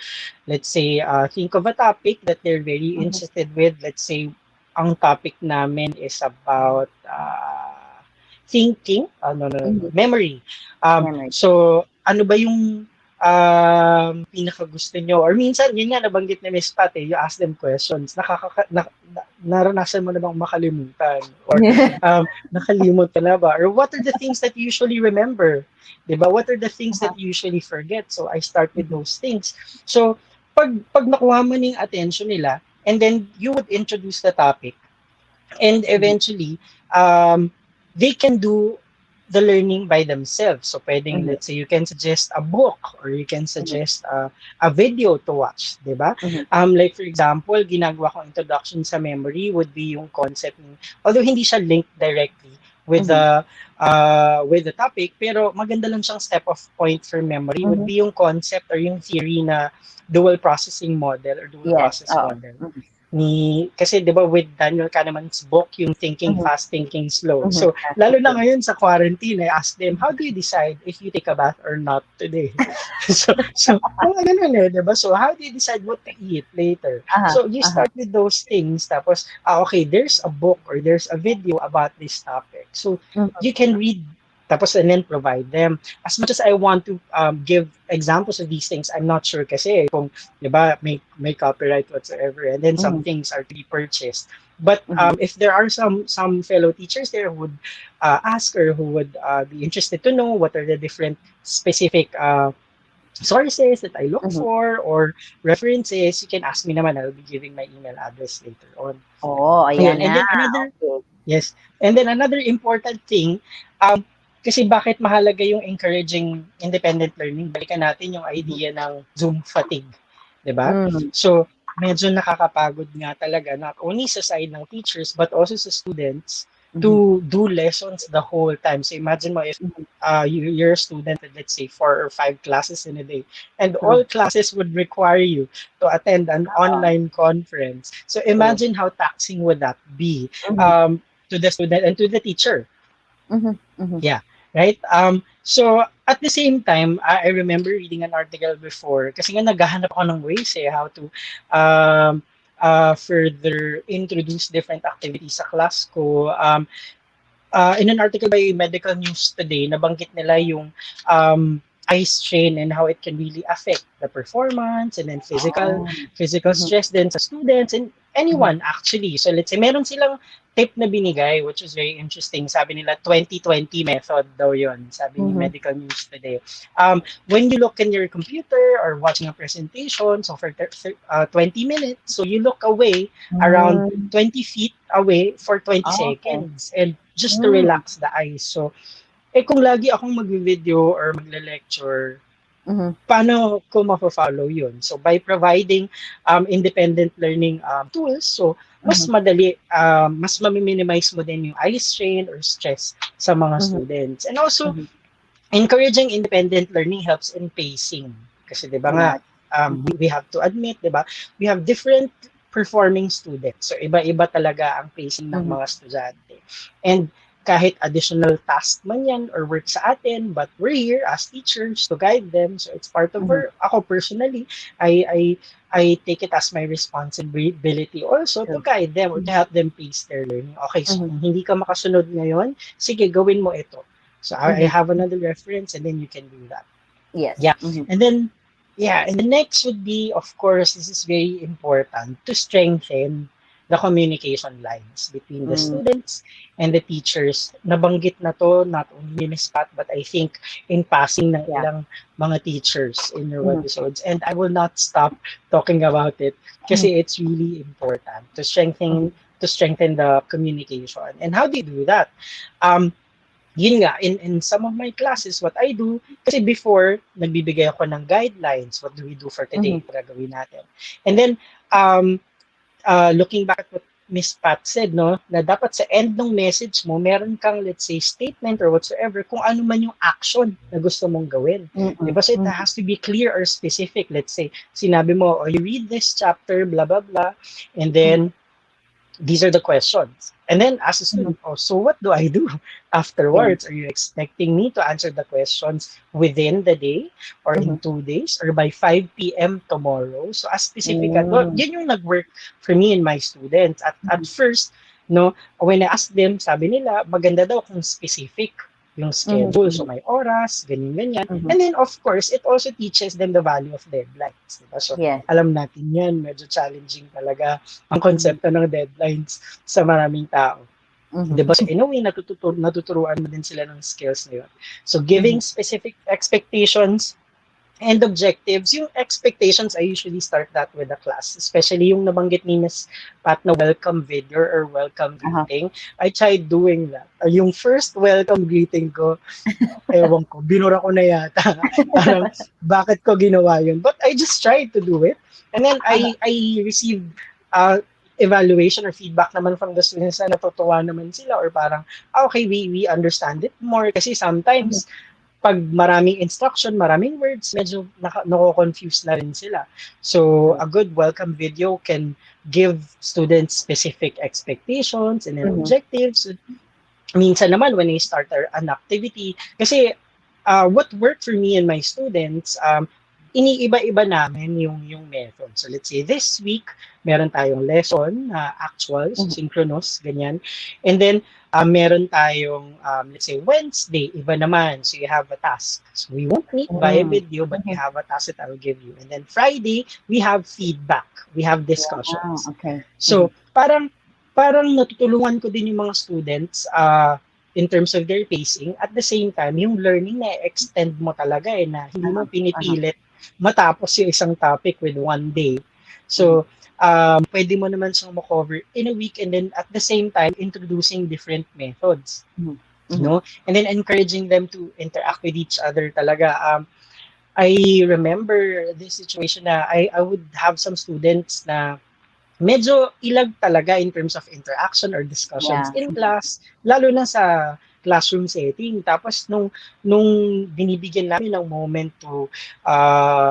S7: let's say, think of a topic that they're very interested with. Let's say, ang topic namin is about thinking, memory. So, ano ba yung pinaka-gusto nyo? Or minsan, yun nga, nabanggit ni Ms. Pat, you ask them questions. Naranasan mo na bang makalimutan? Or nakalimot ka na ba? Or what are the things that you usually remember? Diba? What are the things that you usually forget? So, I start with those things. So, pag nakuha mo ng attention nila, and then you would introduce the topic, and eventually, they can do the learning by themselves. So pwedeng, let's say, you can suggest a book, or you can suggest a video to watch, di ba? Like for example, ginagawa kong introduction sa memory would be yung concept, although hindi siya linked directly with the topic, pero maganda lang siyang step of point for memory, would be yung concept or yung theory na dual processing model, or dual process model. Kasi 'di ba, with Daniel Kahneman's book, yung Thinking Fast, Thinking Slow. So lalo na ngayon sa quarantine, I asked them, how do you decide if you take a bath or not today? so ganun 'di ba? So how do you decide what to eat later? So you start with those things, tapos okay, there's a book or there's a video about this topic. So you can read, tapos and then provide them. As much as I want to give examples of these things, I'm not sure kasi kung, di ba, may copyright whatsoever, and then some things are to be purchased. But if there are some fellow teachers there who would ask, or who would be interested to know what are the different specific sources that I look for, or references, you can ask me naman. I'll be giving my email address later on.
S5: Ayan
S7: and
S5: na.
S7: And then another important thing, kasi bakit mahalaga yung encouraging independent learning? Balikan natin yung idea ng Zoom fatigue, di ba? So, medyo nakakapagod nga talaga, not only sa side ng teachers, but also sa students, to do lessons the whole time. So, imagine mo if you're a student at, let's say, 4 or 5 classes in a day, and all classes would require you to attend an online conference. So, imagine how taxing would that be to the student and to the teacher. Yeah, right? So, at the same time, I remember reading an article before, kasi nga naghahanap ako ng ways how to further introduce different activities sa class ko. In an article by Medical News Today, nabanggit nila yung eye strain and how it can really affect the performance, and then physical stress din sa students and anyone actually. So let's say meron silang tip na binigay, which is very interesting. Sabi nila 20-20 method daw yon, sabi ni Medical News Today. When you look in your computer or watching a presentation, so for 20 minutes, so you look away around 20 feet away for 20 seconds and just to relax the eyes. So kung lagi akong mag-video or magle-lecture, paano ko ma-follow yun? So by providing independent learning tools, so mas madali, mas ma-minimize mo din yung eye strain or stress sa mga students. And also, encouraging independent learning helps in pacing. Kasi di ba nga, we have to admit, di ba, we have different performing students. So iba-iba talaga ang pacing ng mga estudyante. And kahit additional task man yan or work sa atin, but we're here as teachers to guide them. So it's part of ako personally, I take it as my responsibility also to guide them or to help them pace their learning. Okay, so kung hindi ka makasunod ngayon, sige, gawin mo ito. So I have another reference and then you can do that.
S5: Yes.
S7: Yeah. And then, and the next would be, of course, this is very important, to strengthen the communication lines between the students and the teachers. Nabanggit na to, not only ni Ms. Pat, but I think in passing ng ilang mga teachers in your episodes. And I will not stop talking about it kasi it's really important to strengthen the communication. And how do you do that? Yun nga, in some of my classes, what I do, kasi before, nagbibigay ako ng guidelines, what do we do for today, gagawin natin. And then, looking back at what Ms. Pat said, no, na dapat sa end ng message mo, meron kang, let's say, statement or whatsoever, kung ano man yung action na gusto mong gawin. Diba? So it has to be clear or specific. Let's say, sinabi mo, you read this chapter, blah, blah, blah, and then, these are the questions. And then, as a student, so what do I do afterwards? Are you expecting me to answer the questions within the day or in 2 days or by 5 p.m. tomorrow? So, as specific, well, yun yung nag-work for me and my students. At first, no, when I asked them, sabi nila, maganda daw kung specific yung schedule. So, may oras, ganyan. And then, of course, it also teaches them the value of deadlines. Diba? So, alam natin yan, medyo challenging talaga ang konsepto ng deadlines sa maraming tao. Diba? So, in a way, natuturuan mo din sila ng skills na yun. So, giving specific expectations and objectives. Yung expectations, I usually start that with the class, especially yung nabanggit ni Ms. Pat na welcome video or welcome greeting. I tried doing that. Yung first welcome greeting ko, ewan ko, binura ko na yata. Parang, bakit ko ginawa yun? But I just tried to do it. And then I received evaluation or feedback naman from the students na natutuwa naman sila or parang, okay, we understand it more kasi sometimes, pag maraming instruction, maraming words, medyo nako-confuse na rin sila. So, a good welcome video can give students specific expectations and objectives. Minsan naman, when I start an activity, kasi what worked for me and my students, iniiba-iba namin yung method. So, let's say this week, meron tayong lesson, actual, synchronous, ganyan. And then, meron tayong, let's say, Wednesday, iba naman. So, you have a task. So, we won't meet via video, but we have a task that I will give you. And then, Friday, we have feedback. We have discussions. So, parang natutulungan ko din yung mga students in terms of their pacing. At the same time, yung learning na extend mo talaga na hindi mo pinipilit matapos yung isang topic with one day. So, pwede mo naman siyang ma-cover in a week and then at the same time, introducing different methods. No? And then encouraging them to interact with each other talaga. I remember this situation na I would have some students na medyo ilag talaga in terms of interaction or discussions in class, lalo na sa classroom setting. Tapos nung binibigyan namin ng moment to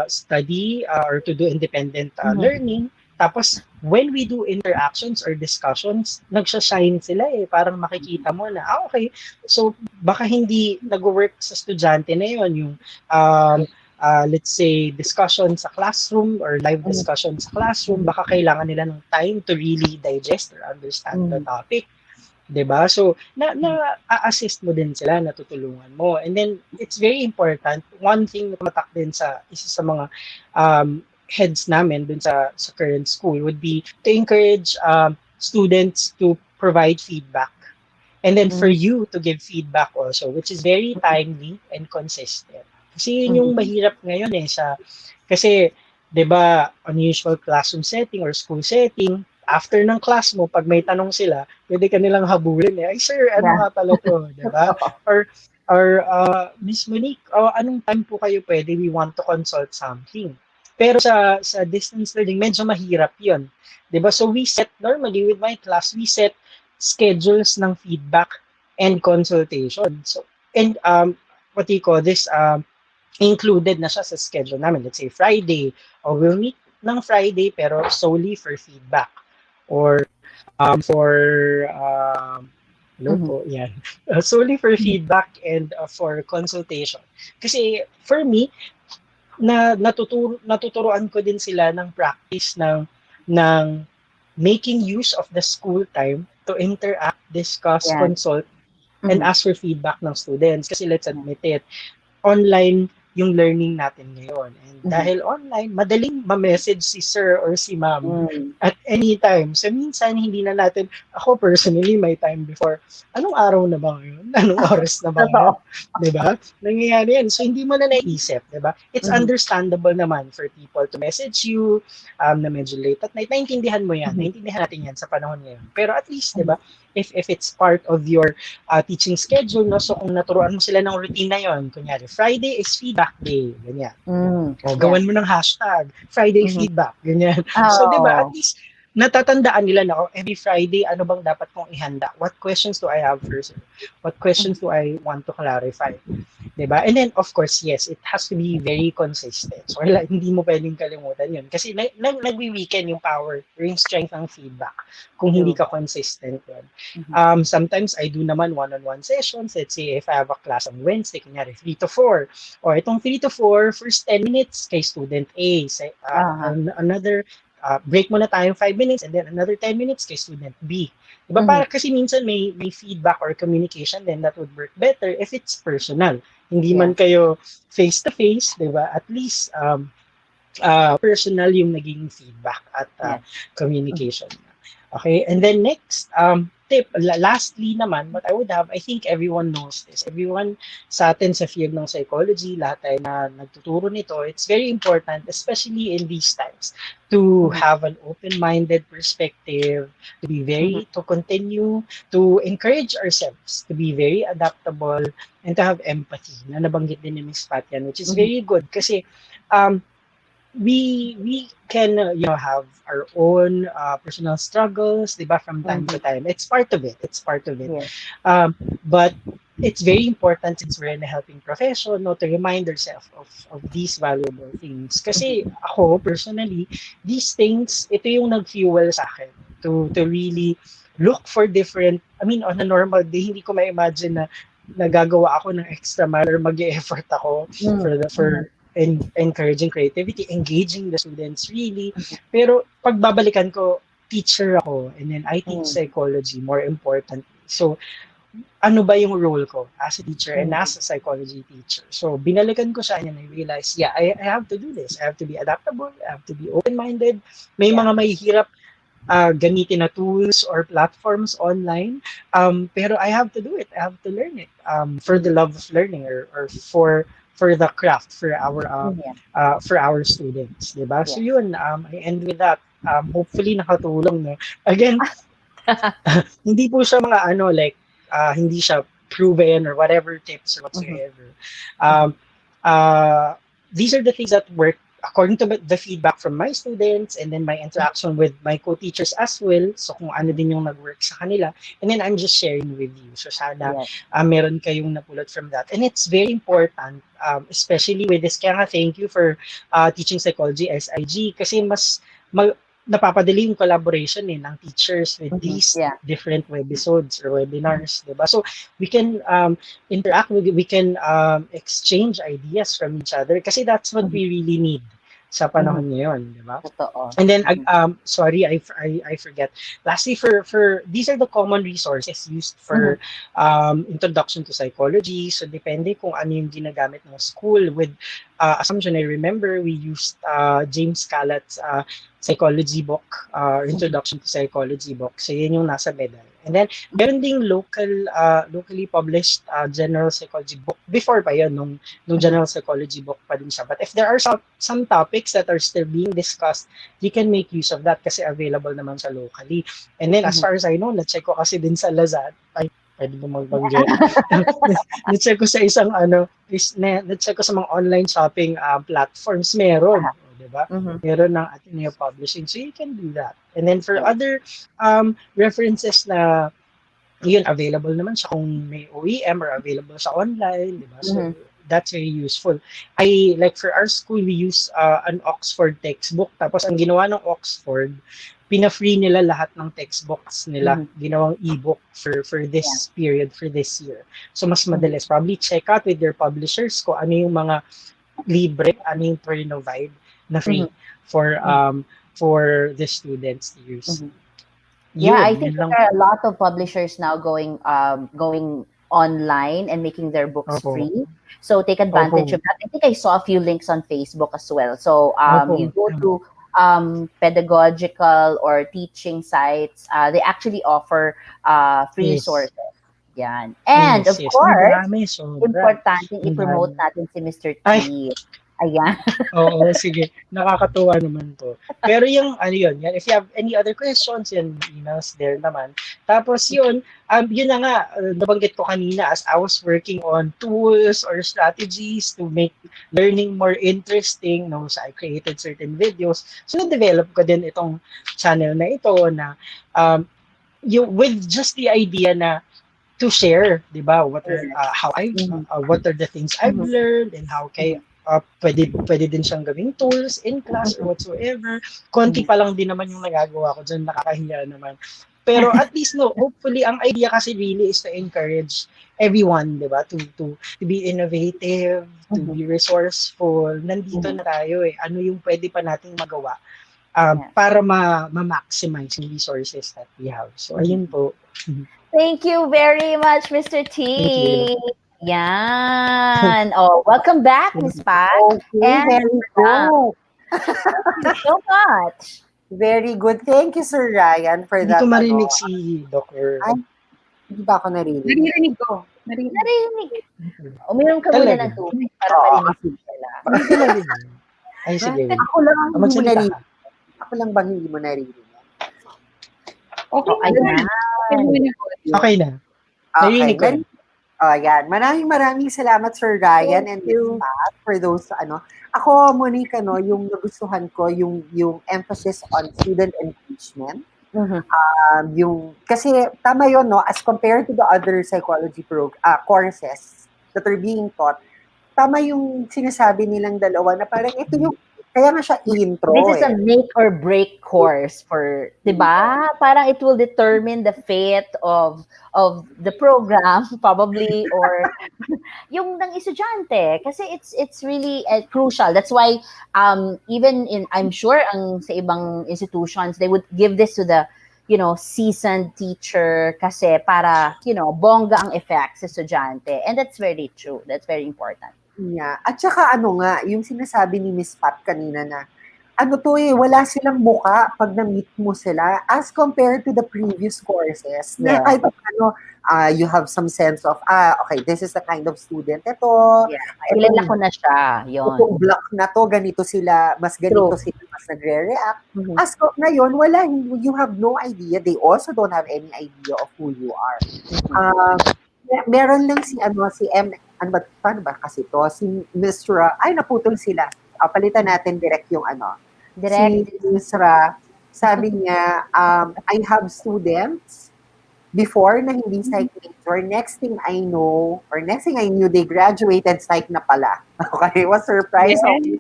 S7: study or to do independent learning, tapos when we do interactions or discussions, nagsashine sila parang makikita mo na, okay, so baka hindi nag-work sa estudyante na yun, yung let's say, discussion sa classroom or live discussion sa classroom, baka kailangan nila ng time to really digest or understand the topic. 'Diba? So, na-a-assist mo din sila, natutulungan mo. And then, it's very important, one thing na tumatak din sa isa sa mga heads namin dun sa current school would be to encourage students to provide feedback. And then for you to give feedback also, which is very timely and consistent. Kasi yun yung mahirap ngayon kasi 'di ba, unusual classroom setting or school setting, after ng class mo, pag may tanong sila, pwede ka nilang habulin Ay, sir, ano nga pala to, 'di ba? Or Miss Monique, anong time po kayo pwede? We want to consult something. Pero sa distance learning, medyo mahirap 'yun. 'Di ba? So normally with my class, we set schedules ng feedback and consultation. So, and what do you call this? Included na siya sa schedule namin. Let's say Friday, or we'll meet ng Friday pero solely for feedback. Or for yan. Solely for feedback and for consultation. Kasi for me, natuturuan ko din sila ng practice ng making use of the school time to interact, discuss, consult, and ask for feedback ng students. Kasi let's admit it, online yung learning natin ngayon. And dahil online, madaling ma-message si sir or si ma'am at any time. So minsan, hindi na natin, ako personally, may time before, anong araw na ba ngayon? Anong oras na ba ngayon? Diba? Nangyayari yan. So hindi mo na naisip, diba? It's understandable naman for people to message you na medyo late at night. Naintindihan mo yan. Naintindihan natin yan sa panahon ngayon. Pero at least, diba, if it's part of your teaching schedule, no? So kung naturuan mo sila ng routine na yon, kunyari, Friday is feedback day, ganyan. O, gawan mo ng hashtag, Friday feedback, ganyan. So, di ba, at least, natatandaan nila na, every Friday, ano bang dapat kong ihanda? What questions do I have first? What questions do I want to clarify? Diba? And then, of course, yes, it has to be very consistent. So, hindi mo pwedeng kalimutan yun. Kasi nagwi-weaken yung power or yung strength ng feedback kung hindi ka consistent yun. Sometimes, I do naman one-on-one sessions. Let's say, if I have a class on Wednesday, kunyari, 3 to 4. O, itong 3 to 4, first 10 minutes kay student A. Another break muna tayo 5 minutes and then another 10 minutes kay student B. Diba? Para kasi minsan may feedback or communication then that would work better if it's personal. Hindi man kayo face-to-face, diba? At least personal yung naging feedback at communication. Okay? And then next, tip, lastly naman, what I would have, I think everyone knows this. Everyone sa atin sa field ng psychology, lahat tayo na nagtuturo nito, it's very important, especially in these times, to have an open-minded perspective, to continue, to encourage ourselves, to be very adaptable, and to have empathy, na nabanggit din ni Ms. Fatyan, which is very good kasi we can have our own personal struggles, diba, from time to time. It's part of it. Yeah. But it's very important since we're in a helping profession, to remind ourselves of these valuable things. Kasi ako personally, these things, ito yung nag-fuel sa akin to really look for different, I mean, on a normal day, hindi ko ma-imagine na nagagawa ako ng extra mile or mag-e-effort ako for encouraging creativity, engaging the students really. Pero pagbabalikan ko, teacher ako and then I teach psychology, more important. So, ano ba yung role ko as a teacher and as a psychology teacher? So, binalikan ko siya and I realized, I have to do this. I have to be adaptable. I have to be open-minded. May mga mahihirap gamitin na tools or platforms online. Pero I have to do it. I have to learn it for the love of learning or for the craft for our students, diba? So yun, I end with that. Hopefully nakatulong, no? Again, hindi po siya mga hindi siya proven or whatever tips or whatsoever. These are the things that work according to the feedback from my students and then my interaction with my co-teachers as well. So kung ano din yung nag-work sa kanila. And then I'm just sharing with you. So sana meron kayong napulot from that. And it's very important, especially with this. Kaya nga thank you for teaching psychology SIG kasi mas napapadali yung collaboration ng teachers with these different webisodes or webinars, diba? So we can interact, we can exchange ideas from each other kasi that's what we really need. sa panahon ngayon, di ba?
S5: Totoo.
S7: And then, sorry, I forget. Lastly, for these are the common resources used for introduction to psychology. So, depende kung ano yung ginagamit ng school. With Assumption, I remember we used James Calat's psychology book, Introduction to Psychology book. So, yun yung nasa medal. And then, meron ding locally published general psychology book. Before pa yun, nung general psychology book pa din siya. But if there are some topics that are still being discussed, you can make use of that kasi available naman sa locally. And then, as far as I know, na-check ko kasi din sa Lazada. Ay, pwede mo magbanggit. Na-check ko sa isang na-check ko sa mga online shopping platforms. Meron. Diba? Meron ng Ateneo Publishing. So, you can do that. And then, for other references na yun, available naman siya kung may OEM or available sa online, diba? So, that's very useful. Like for our school, we use an Oxford textbook. Tapos, ang ginawa ng Oxford, pina-free nila lahat ng textbooks nila. Ginawang ebook for this period, for this year. So, mas madalas. Probably check out with your publishers kung ano yung mga libre, ano yung provide na free for the students to use.
S5: Yeah, I think there are a lot of publishers now going online and making their books free. So take advantage of that. I think I saw a few links on Facebook as well. So you go to pedagogical or teaching sites. They actually offer free sources. Yan. And of course, importante i-promote natin si Mr. T. Ayan.
S7: Oo, sige. Nakakatuwa naman to. Pero yung, yun, if you have any other questions, yan, emails there naman. Tapos yun na nga, nabanggit ko kanina as I was working on tools or strategies to make learning more interesting, so I created certain videos. So, na-develop ko din itong channel na ito na with just the idea na to share, di ba? What are the things I've learned and how pwede din siyang gawing tools in class or whatsoever. Konti pa lang din naman yung nagagawa ko dyan, nakakahiya naman. Pero at least, hopefully, ang idea kasi really is to encourage everyone, di ba? To be innovative, to be resourceful. Nandito na tayo Ano yung pwede pa nating magawa para ma-maximize yung resources that we have. So, ayun po.
S5: Thank you very much, Mr. T. Yan. Welcome back, Ms. Pat.
S4: Okay, very good.
S5: Thank you so much.
S4: Very good. Thank you, Sir Ryan, for that.
S7: Hindi ko marinig si Dr.
S4: Hindi ba ako narinig?
S6: Naririnig ko.
S5: Narinig. Uminom ka muna ng tubig para marinig sila.
S7: Hindi ko marinig. Ay, sige.
S4: Ako lang ang hindi mo narinig. Ako lang bang hindi mo narinig?
S6: Okay.
S7: Okay na. Narinig ko.
S4: Yan. Maraming salamat, Sir Ryan and Ms. Pat, for those, Ako, Monique, yung nagustuhan ko, yung emphasis on student engagement. Kasi, tama yun, as compared to the other psychology courses that are being taught, tama yung sinasabi nilang dalawa na parang ito yung kaya nga siya intro.
S5: This is a make or break course for, diba? Parang it will determine the fate of the program probably or yung ng estudyante kasi it's really crucial. That's why even I'm sure sa ibang institutions they would give this to the seasoned teacher kasi para bongga ang effect sa estudyante, and that's very true. That's very important.
S4: Yeah. At saka yung sinasabi ni Miss Pat kanina na wala silang muka pag na-meet mo sila as compared to the previous courses. Na kahit you have some sense of, okay, this is the kind of student ito.
S5: Kilala ko na siya. Yun.
S4: Itong block na to, ganito sila, mas nagre-react. As ngayon, you have no idea. They also don't have any idea of who you are. Meron lang paano ba kasi to? Si Mr. Naputol sila. Palitan natin direct yung
S5: Direct.
S4: Si Mr. Sabi niya, I have students before na hindi psych major. Next thing I knew, they graduated psych na pala. Okay, was surprised.
S6: Yes.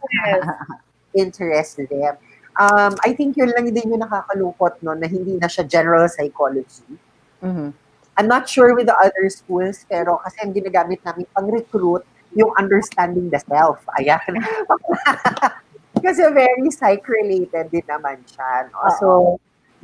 S4: Interested them. I think yun lang din yung nakakalungkot na hindi na siya general psychology. I'm not sure with the other schools, pero kasi ang ginagamit namin pang-recruit, yung understanding the self. Ayan. kasi very psych-related din naman siya. No? So,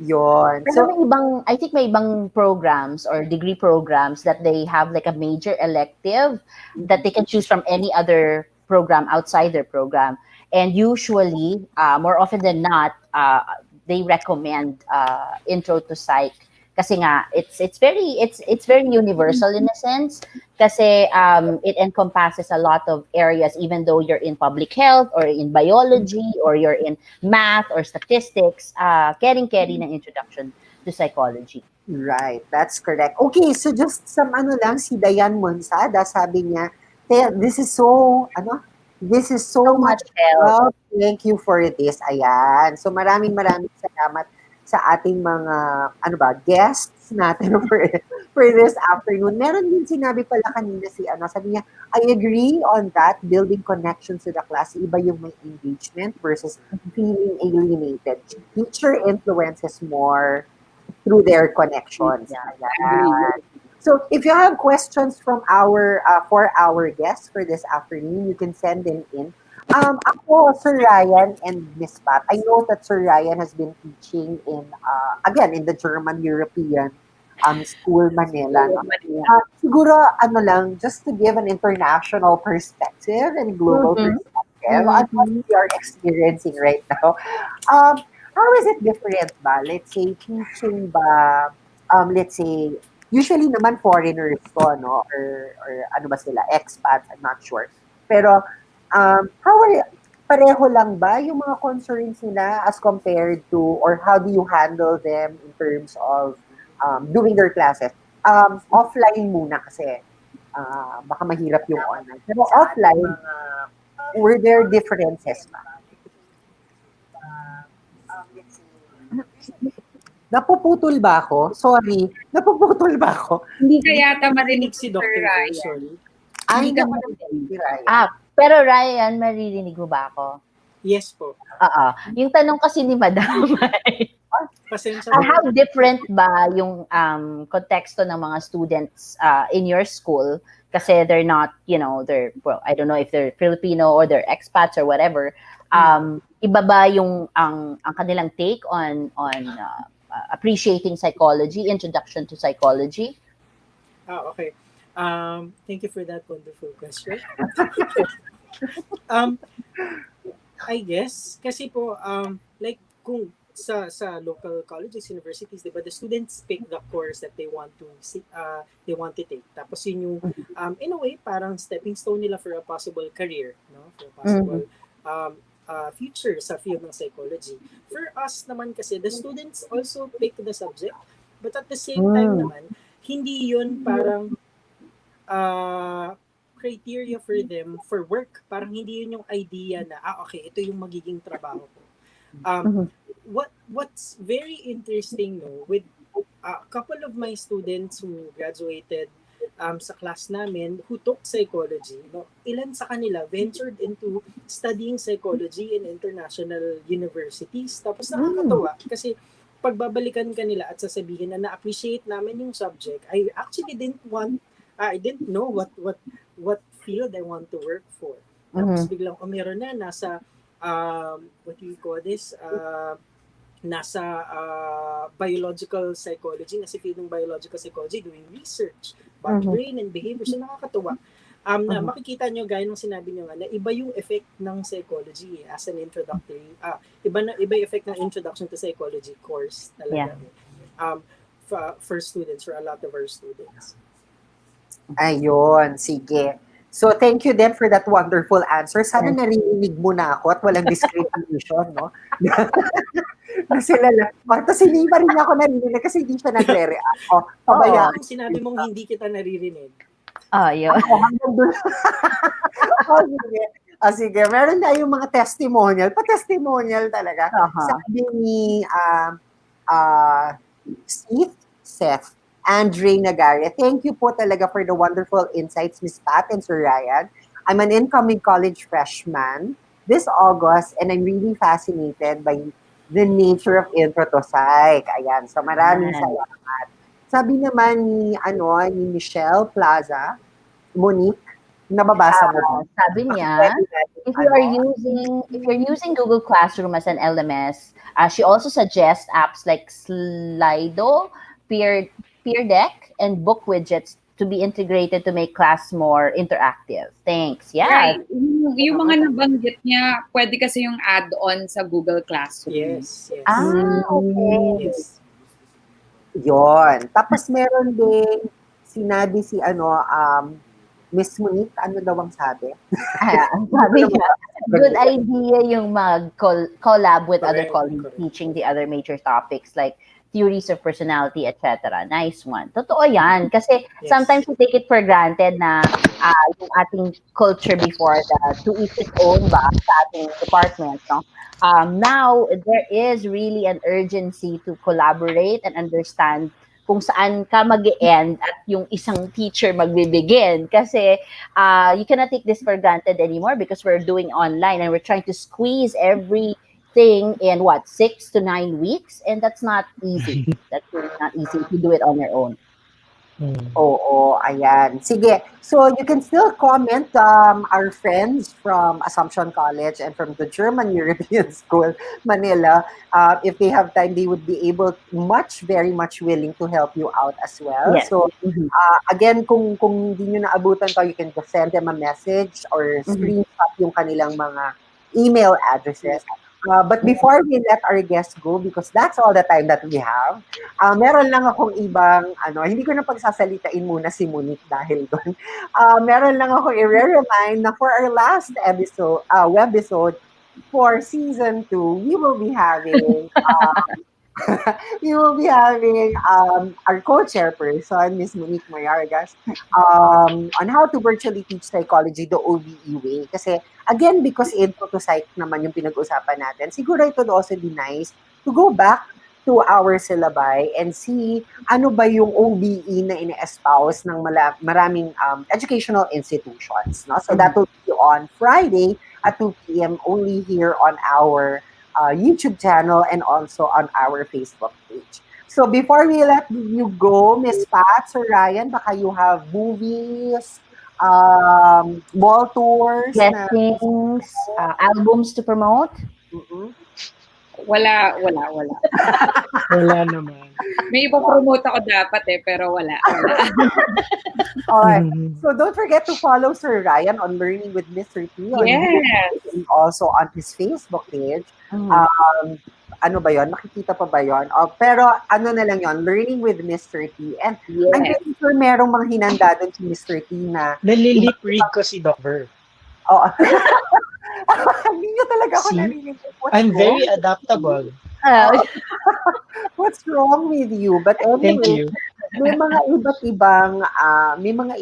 S4: yun.
S5: Pero
S4: So,
S5: may ibang, I think may ibang programs or degree programs that they have like a major elective that they can choose from any other program outside their program. And usually, more often than not, they recommend intro to psych kasi nga it's very universal in a sense kasi it encompasses a lot of areas even though you're in public health or in biology or you're in math or statistics, carry ng introduction to psychology.
S4: right, that's correct. Okay, so just some ano lang, si Dayan Monsada, sabi niya, this is so, this is so much help. Thank you for this. Ayan. So maraming salamat sa ating mga, guests natin for this afternoon. Meron din sinabi pala kanina sabi niya, I agree on that, building connections to the class, iba yung may engagement versus feeling alienated. Teacher influences more through their connections. Ayan. So if you have questions from for our guests for this afternoon, you can send them in. Ako, Sir Ryan and Miss Pat, I know that Sir Ryan has been teaching again, in the German European School Manila. No? Siguro, just to give an international perspective and global perspective on what we are experiencing right now. How is it different ba? Let's say, teaching ba, let's say, usually naman foreigners to, no? Or ano ba sila, expats, I'm not sure. Pero, pareho lang ba yung mga concerns nila as compared to, or how do you handle them in terms of doing their classes? Offline muna kasi, baka mahirap yung online. Pero offline, were there differences ba? Napuputol ba ako? Sorry. Napuputol ba ako?
S6: Hindi ka yata marinig
S7: Si
S6: si
S7: Dr.
S6: Dr. Ryan.
S7: Sorry.
S4: Hindi ka marinig, Ryan.
S5: Pero Ryan, maririnig mo ba ako?
S7: Yes po.
S5: Yung tanong kasi ni Madam
S7: Pasensya
S5: how different ba yung konteksto ng mga students in your school? Kasi they're not, well, I don't know if they're Filipino or they're expats or whatever. Iba ba yung ang kanilang take on appreciating psychology, introduction to psychology?
S7: Okay. Thank you for that wonderful question. I guess kasi po like kung sa local colleges, universities, diba, the students pick the course that they want to take. Tapos yun yung in a way parang stepping stone nila for a possible career, no? For a possible future sa field ng psychology. For us naman kasi, the students also pick the subject, but at the same time naman, hindi yun parang criteria for them for work. Parang hindi yun yung idea na, okay, ito yung magiging trabaho ko. What's very interesting, no, with a couple of my students who graduated sa class namin who took psychology, no, ilan sa kanila ventured into studying psychology in international universities. Tapos nakakatawa kasi pagbabalikan kanila at sasabihin na na-appreciate namin yung subject, I actually I didn't know what field I want to work for. Tapos biglang meron na nasa what do you call this? Nasa biological psychology, nasa field ng biological psychology, doing research about brain and behavior. So nakakatuwa. Na makikita nyo, gaya ng sinabi nyo nga, na iba yung effect ng psychology as an introductory, iba yung effect ng introduction to psychology course talaga. For students, for a lot of our students.
S4: Ayun, sige. So, thank you then for that wonderful answer. Sana narinig mo na ako at walang discrimination, no? Kasi tapos hindi pa rin ako narinig kasi hindi siya nagre-react. Pabayaan.
S7: Sinabi mong hindi kita naririnig.
S5: Yun.
S4: Hanggang doon. Sige. Sige. Meron na yung mga testimonial. Pa-testimonial talaga. Sabi ni Seth, Andre Nagare, thank you po talaga for the wonderful insights, Ms. Pat and Sir Ryan. I'm an incoming college freshman this August and I'm really fascinated by the nature of intro to psych. Ayan, so maraming salamat. Sabi naman ni Michelle Plaza, Monique, nababasa mo ba?
S5: Sabi niya, if you're using Google Classroom as an LMS, she also suggests apps like Slido, Peer Deck, and Book Widgets to be integrated to make class more interactive. Thanks. Yeah.
S6: Right. Yung mga nabanggit niya, pwede kasi yung add-on sa Google Classroom.
S7: Yes.
S5: Okay.
S7: Yes.
S4: Yon. Tapos meron din sinabi si Miss Monique, ano daw ang sabi?
S5: Ang sabi niya, good idea yung mag-collab with other colleagues
S7: Correct.
S5: teaching the other major topics like theories of personality, etc. Nice one. Totoo yan. Kasi sometimes we take it for granted na yung ating culture before to each its own ba sa ating department. No? Now, there is really an urgency to collaborate and understand kung saan ka mag-end at yung isang teacher magbibigin. Kasi you cannot take this for granted anymore because we're doing online and we're trying to squeeze everything in 6 to 9 weeks, and that's not easy. That's really not easy to do it on your own.
S4: Oo, ayan. Sige. So you can still comment, our friends from Assumption College and from the German European School Manila. If they have time, they would be very much willing to help you out as well.
S5: Yes.
S4: So again, kung hindi nyo naabutan to, you can just send them a message or screenshot yung kanilang mga email addresses. But before we let our guests go, because that's all the time that we have, meron lang akong ibang, hindi ko na pagsasalitain muna si Monique dahil doon. Meron lang akong i-remind na for our last webisode for season 2, we will be having our co-chairperson, Ms. Monique Mayorgas, on how to virtually teach psychology the OBE way. Kasi, again, because intro to psych naman yung pinag-usapan natin, siguro it would also be nice to go back to our syllabi and see ano ba yung OBE na ina-espouse ng maraming educational institutions. No? So that will be on Friday at 2 p.m. only here on our YouTube channel and also on our Facebook page. So before we let you go, Miss Pat, Sir Ryan, baka you have movies, ball tours,
S5: Lessons, albums to promote?
S6: Wala.
S7: Wala naman.
S6: May ipopromote ako dapat pero wala.
S4: Alright. So don't forget to follow Sir Ryan on Learning with Mr. T on YouTube and also on his Facebook page. Ano ba yon? Makikita pa ba yon? Pero ano na lang yon? Learning with Mr. T. And I'm pretty sure merong mga hinanda doon si Mr. T na
S7: Nalilip read ko si Doc Ver.
S4: Oo. Hindi niyo talaga ako narinig.
S7: I'm very adaptable.
S4: What's wrong with you? But anyway,
S7: Thank you.
S4: may mga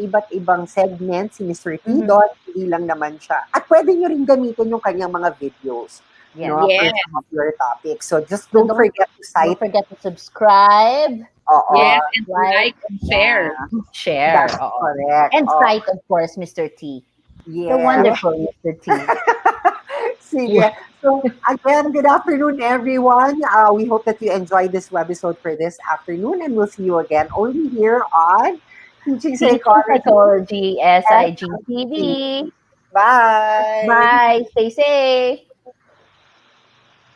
S4: iba't ibang segments si Mr. T doon, hindi lang naman siya. At pwede nyo rin gamitin yung kanyang mga videos.
S5: Yeah.
S4: No, for some of your topics. So just don't forget to
S5: Don't forget to subscribe.
S6: Yes, and like and share.
S5: Share.
S4: That's correct.
S5: And cite, of course, Mr. T.
S4: Yeah.
S5: The wonderful Mr. T.
S4: Sige. So again, good afternoon, everyone. We hope that you enjoyed this webisode for this afternoon, and we'll see you again only here on Teaching
S5: Psychology SIG TV.
S4: Bye.
S5: Bye. Stay safe.